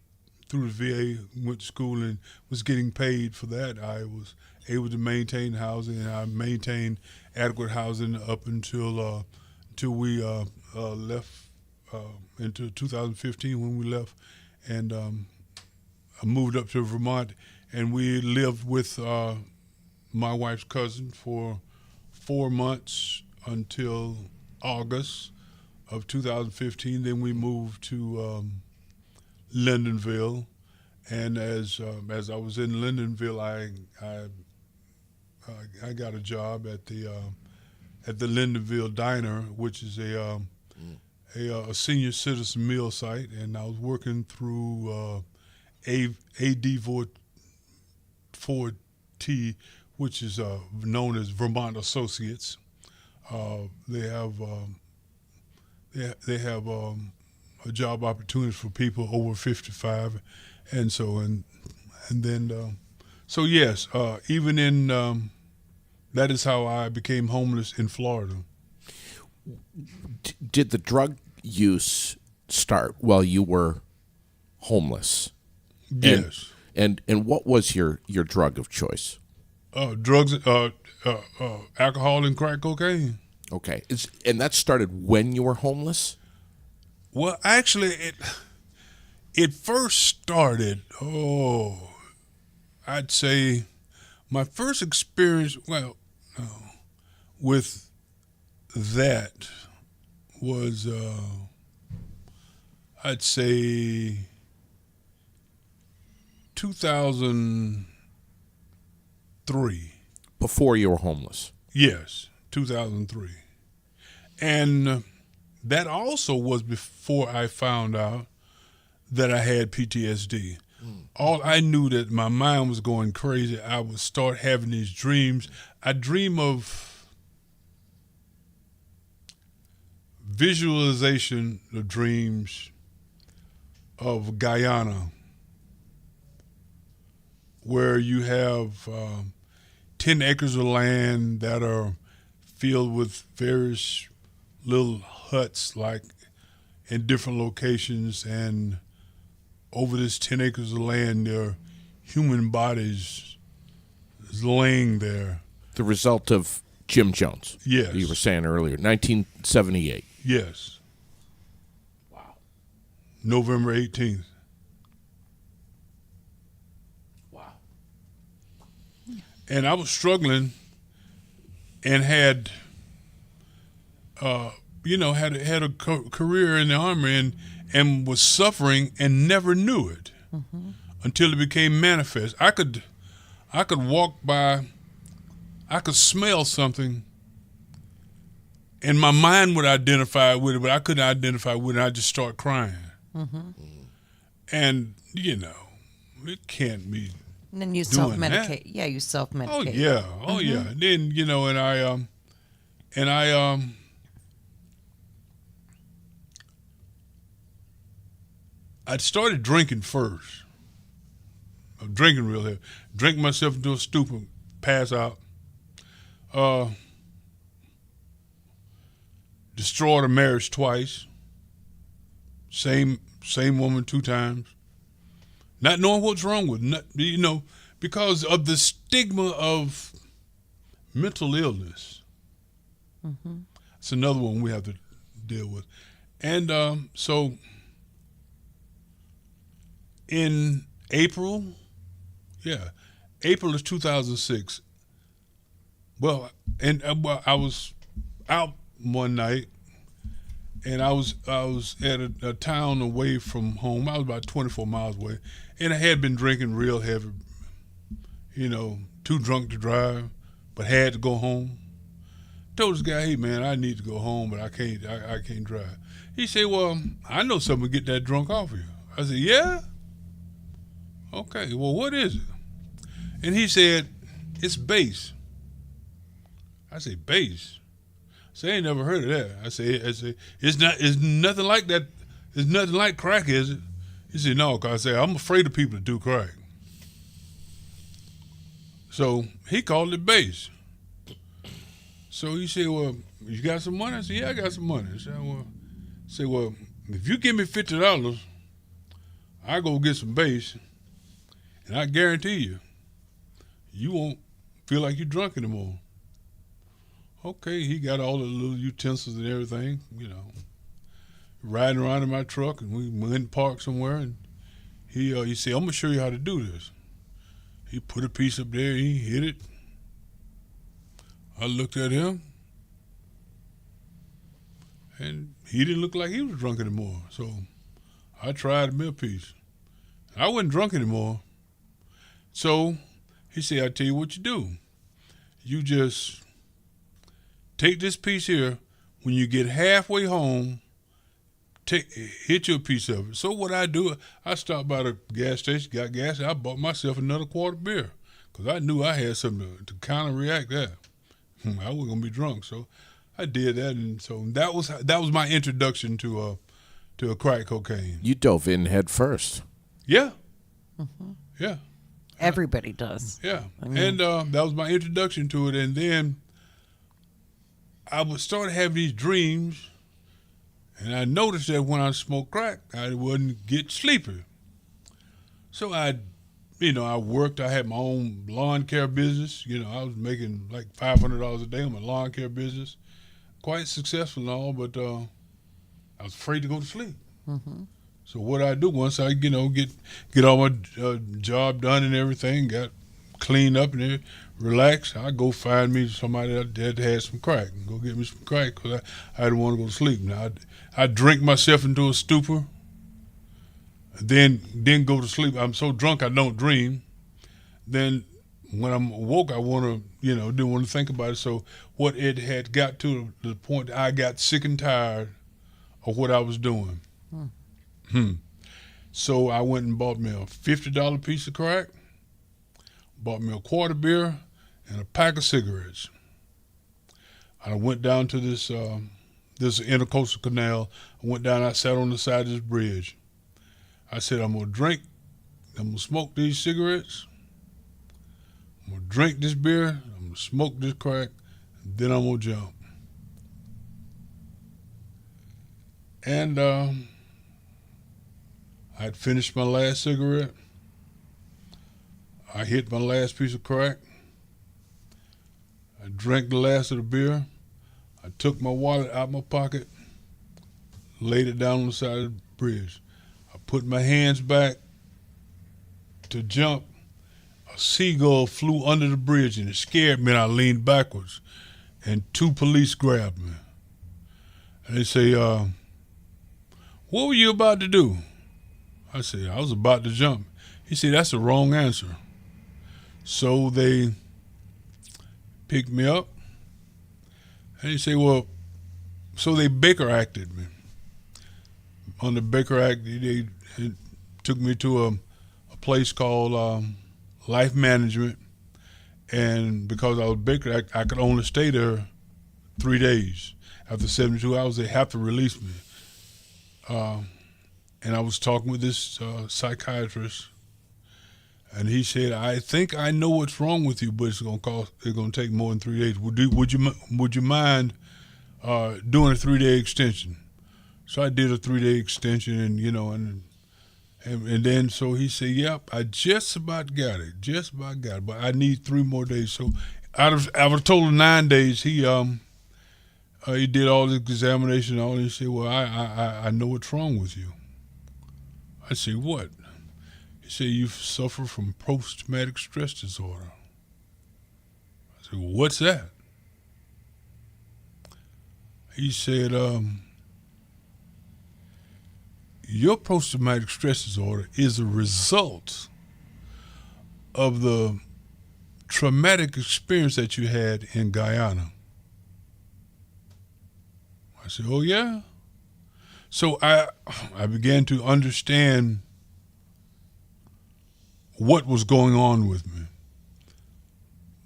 through the VA, went to school and was getting paid for that, I was able to maintain housing, and I maintained adequate housing up until we left into 2015 when we left, and I moved up to Vermont, and we lived with my wife's cousin for 4 months until August of 2015. Then we moved to Lindenville, and as I was in Lindenville, I got a job at the Lindenville Diner, which is a senior citizen meal site, and I was working through AD 4T, which is known as Vermont Associates. They have job opportunities for people over 55, and then yes, even in that is how I became homeless in Florida. Did the drug use start while you were homeless? Yes. And what was your drug of choice? Drugs, alcohol, and crack cocaine. Okay. And that started when you were homeless? Well, actually, it first started. I'd say my first experience, with that was, I'd say, 2003. Before you were homeless? Yes, 2003. And that also was before I found out that I had PTSD. All I knew that my mind was going crazy. I would start having these dreams. I dream of visualization of dreams of Guyana, where you have 10 acres of land that are filled with various little huts, like in different locations, and over this 10 acres of land, there are human bodies is laying there. The result of Jim Jones. Yes. You were saying earlier, 1978. Yes. Wow. November 18th. Wow. And I was struggling and had, had a career in the Army and was suffering and never knew it until it became manifest. I could walk by, I could smell something, and my mind would identify with it, but I couldn't identify with it. I just start crying. And, it can't be. And then you Doing self-medicate. Yeah, you Oh self-medicate. yeah, oh yeah. Then I started drinking first. I'm drinking real heavy. Drink myself into a stupor, pass out. Destroyed a marriage twice. Same woman 2 times. Not knowing what's wrong with because of the stigma of mental illness. It's another one we have to deal with. And so in April of 2006, I was out one night, and I was at a town away from home. I was about 24 miles away, and I had been drinking real heavy, too drunk to drive, but had to go home. Told this guy, hey man, I need to go home, but I can't drive. He said, well, I know something to get that drunk off of you. I said, yeah? Okay, well, what is it? And he said, it's bass. I said, bass? I said, I ain't never heard of that. I said, it's nothing like that. It's nothing like crack, is it? He said, no, because I said, I'm afraid of people that do crack. So he called it bass. So he said, well, you got some money? I said, yeah, I got some money. He said, well, if you give me $50, I go get some bass, and I guarantee you won't feel like you're drunk anymore. Okay, he got all the little utensils and everything, riding around in my truck, and we went and parked somewhere, and he said, I'm going to show you how to do this. He put a piece up there, he hit it. I looked at him, and he didn't look like he was drunk anymore. So I tried me a piece. I wasn't drunk anymore. So he said, I tell you what you do. You just take this piece here. When you get halfway home, hit you a piece of it. So what I do, I stopped by the gas station, got gas, and I bought myself another quart of beer because I knew I had something to counteract that. I wasn't gonna be drunk, so I did that, and so that was my introduction to a crack cocaine. You dove in head first. Yeah, yeah, Everybody does. yeah, and that was my introduction to it, and then I would start having these dreams, and I noticed that when I smoked crack, I wouldn't get sleepy. So I worked. I had my own lawn care business. I was making like $500 a day on my lawn care business. Quite successful and all, but I was afraid to go to sleep. So what I do once I get all my job done and everything, got cleaned up and relaxed, I go find me somebody that had some crack and go get me some crack because I didn't want to go to sleep. Now I drink myself into a stupor. Then go to sleep. I'm so drunk I don't dream. Then when I'm woke, I want to, didn't want to think about it. So what it had got to the point that I got sick and tired of what I was doing. So I went and bought me a $50 piece of crack, bought me a quart of beer, and a pack of cigarettes. I went down to this intercoastal canal. I went down. I sat on the side of this bridge. I said, I'm going to smoke these cigarettes, I'm going to drink this beer, I'm going to smoke this crack, and then I'm going to jump. And I'd finished my last cigarette. I hit my last piece of crack. I drank the last of the beer. I took my wallet out my pocket, laid it down on the side of the bridge. I put my hands back to jump. A seagull flew under the bridge and it scared me, and I leaned backwards. And two police grabbed me. And they say, what were you about to do? I said, I was about to jump. He said, that's the wrong answer. So they picked me up. And he said, well, so they Baker acted me. On the Baker Act, they took me to a place called Life Management. And because I was Baker Act, I could only stay there 3 days. After 72 hours, they have to release me. And I was talking with this psychiatrist, and he said, I think I know what's wrong with you, but it's gonna take more than 3 days. Would you mind doing a 3-day extension? So I did a 3-day extension, and and then so he said, yep, I just about got it, but I need 3 more days. So out of a total of 9 days, he did all the examination and all, and he said, well, I know what's wrong with you. I said, what? He said, you suffer from post-traumatic stress disorder. I said, well, what's that? He said, your post-traumatic stress disorder is a result of the traumatic experience that you had in Guyana. I said, oh, yeah? So I began to understand what was going on with me.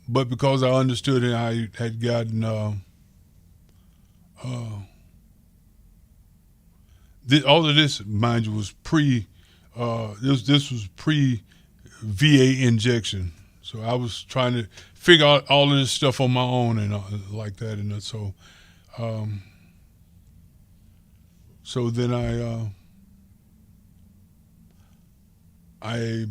But because I understood it, I had gotten all of this, mind you, was this was pre-VA injection. So I was trying to figure out all of this stuff on my own and like that. And so then I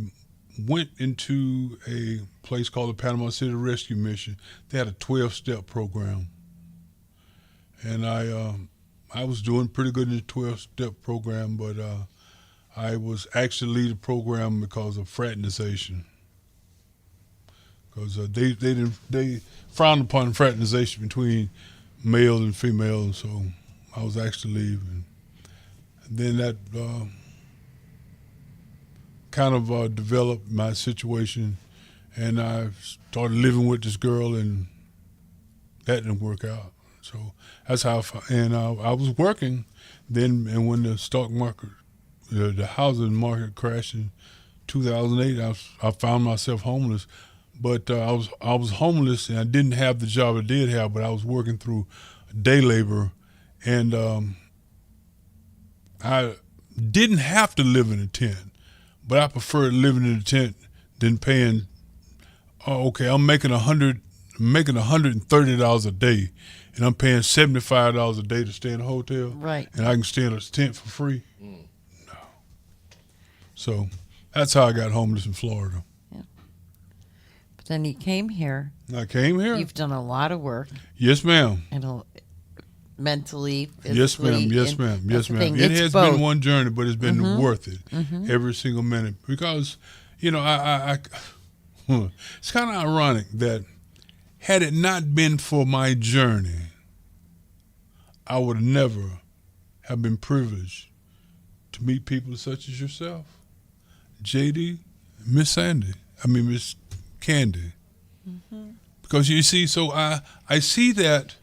went into a place called the Panama City Rescue Mission. They had a 12-step program. And I was doing pretty good in the 12-step program, but I was actually leading the program because of fraternization. Because they frowned upon fraternization between male and female, and so I was actually leaving. And then that kind of developed my situation, and I started living with this girl, and that didn't work out. So that's how I was working then, and when the stock market, the housing market crashed in 2008, I found myself homeless. But I was homeless, and I didn't have the job I did have, but I was working through day labor, and I didn't have to live in a tent, but I preferred living in a tent than paying. Oh, okay, I'm making $130 a day, and I'm paying $75 a day to stay in a hotel, Right. and I can stay in a tent for free. No. So that's how I got homeless in Florida. But then you came here. I came here. You've done a lot of work. Yes, ma'am. And mentally, Yes, physically. ma'am. Yes, ma'am. Yes, ma'am. It It's has both. been one journey, but it's been worth it every single minute. Because, I it's kind of ironic that had it not been for my journey, I would never have been privileged to meet people such as yourself, JD, Miss Candy. Because you see, so I see that.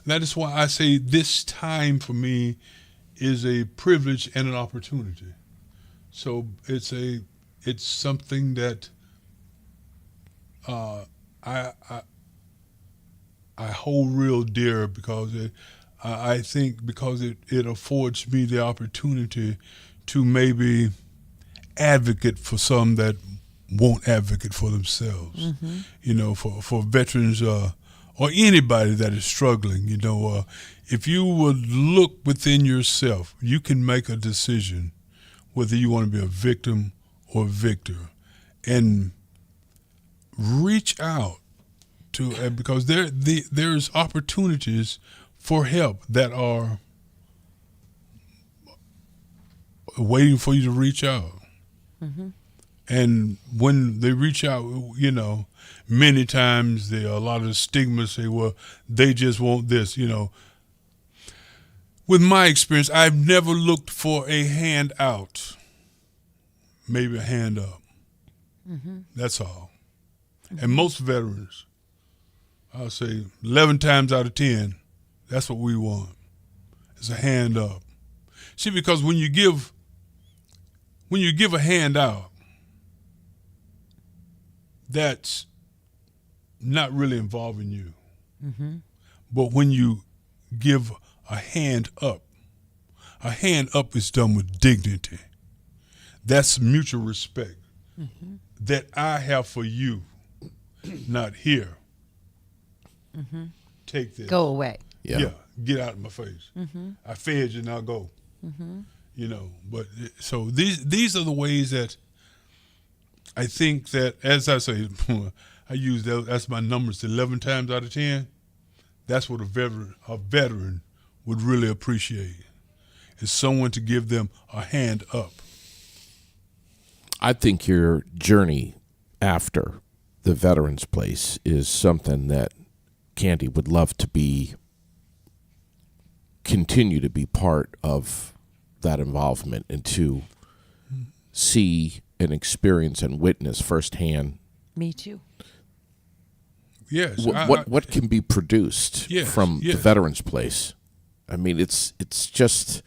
That is why I say this time for me is a privilege and an opportunity. So it's something that I hold real dear, because I think because it affords me the opportunity to maybe advocate for some that won't advocate for themselves. For veterans or anybody that is struggling. If you would look within yourself, you can make a decision whether you want to be a victim or a victor, and reach out because there's opportunities for help that are waiting for you to reach out. And when they reach out, many times there are a lot of stigmas say, well, they just want this, With my experience, I've never looked for a hand out, maybe a hand up. That's all. And most veterans, I'll say 11 times out of 10, that's what we want. It's a hand up. See, because when you give a hand out, that's not really involving you. But when you give a hand up is done with dignity. That's mutual respect that I have for you, not here. Take this. Go away. Yeah. Get out of my face. I fed you, now go. But so these are the ways that I think that, as I say, I use that's my numbers 11 times out of 10. That's what a veteran would really appreciate, is someone to give them a hand up. I think your journey after the Veterans Place is something that Candy would love to continue to be part of that involvement and to see and experience and witness firsthand. Me too. Yes. What can be produced from the Veterans Place? I mean, it's just,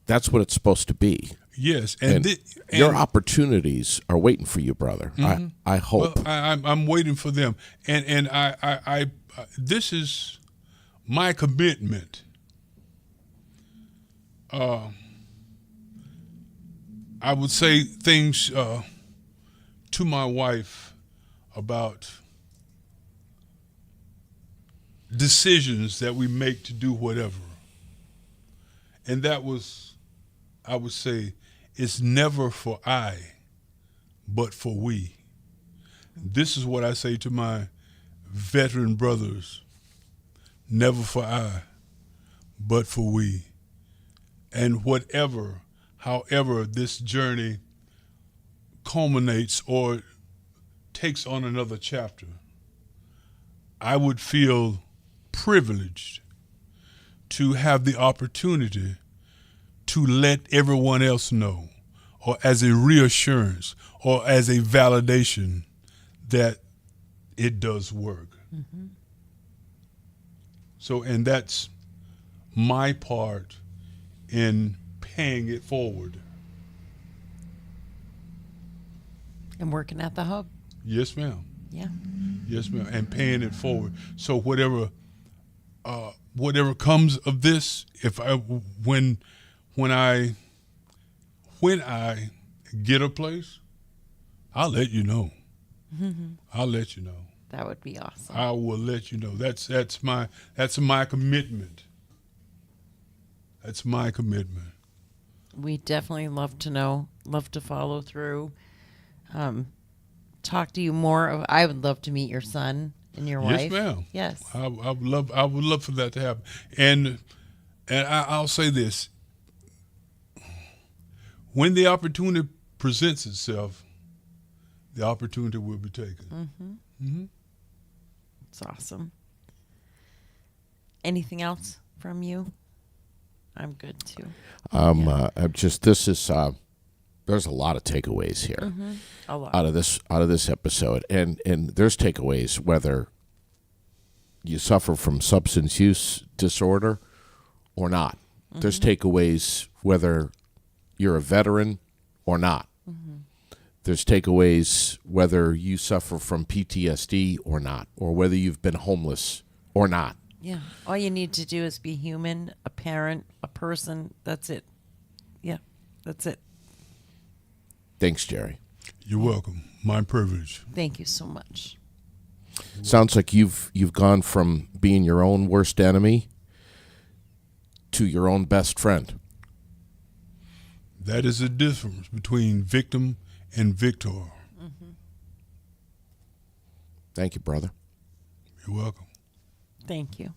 that's what it's supposed to be. Yes, and your opportunities are waiting for you, brother. I hope. Well, I'm waiting for them, and I this is my commitment. I would say things to my wife about decisions that we make to do whatever, and that was, I would say, it's never for I, but for we. This is what I say to my veteran brothers: never for I, but for we. And however this journey culminates or takes on another chapter, I would feel privileged to have the opportunity to let everyone else know, or as a reassurance or as a validation that it does work. So, and that's my part in paying it forward. And working at the hub. Yes, ma'am. Yeah. Yes, ma'am. And paying it forward. So whatever comes of this, when I get a place, I'll let you know. I'll let you know. That would be awesome. I will let you know. That's my commitment. That's my commitment. We definitely love to know, love to follow through. Talk to you more. I would love to meet your son and your wife. Yes, ma'am. Yes. I would love for that to happen. And I'll say this: when the opportunity presents itself, the opportunity will be taken. It's awesome. Anything else from you? I'm good too. I'm just, this is there's a lot of takeaways here A lot. out of this episode, and there's takeaways whether you suffer from substance use disorder or not. There's takeaways whether you're a veteran or not. There's takeaways whether you suffer from PTSD or not, or whether you've been homeless or not. Yeah. All you need to do is be human, a parent, a person. That's it. Yeah. That's it. Thanks, Jerry. You're welcome. My privilege. Thank you so much. Sounds like you've gone from being your own worst enemy to your own best friend. That is the difference between victim and victor. Thank you, brother. You're welcome. Thank you.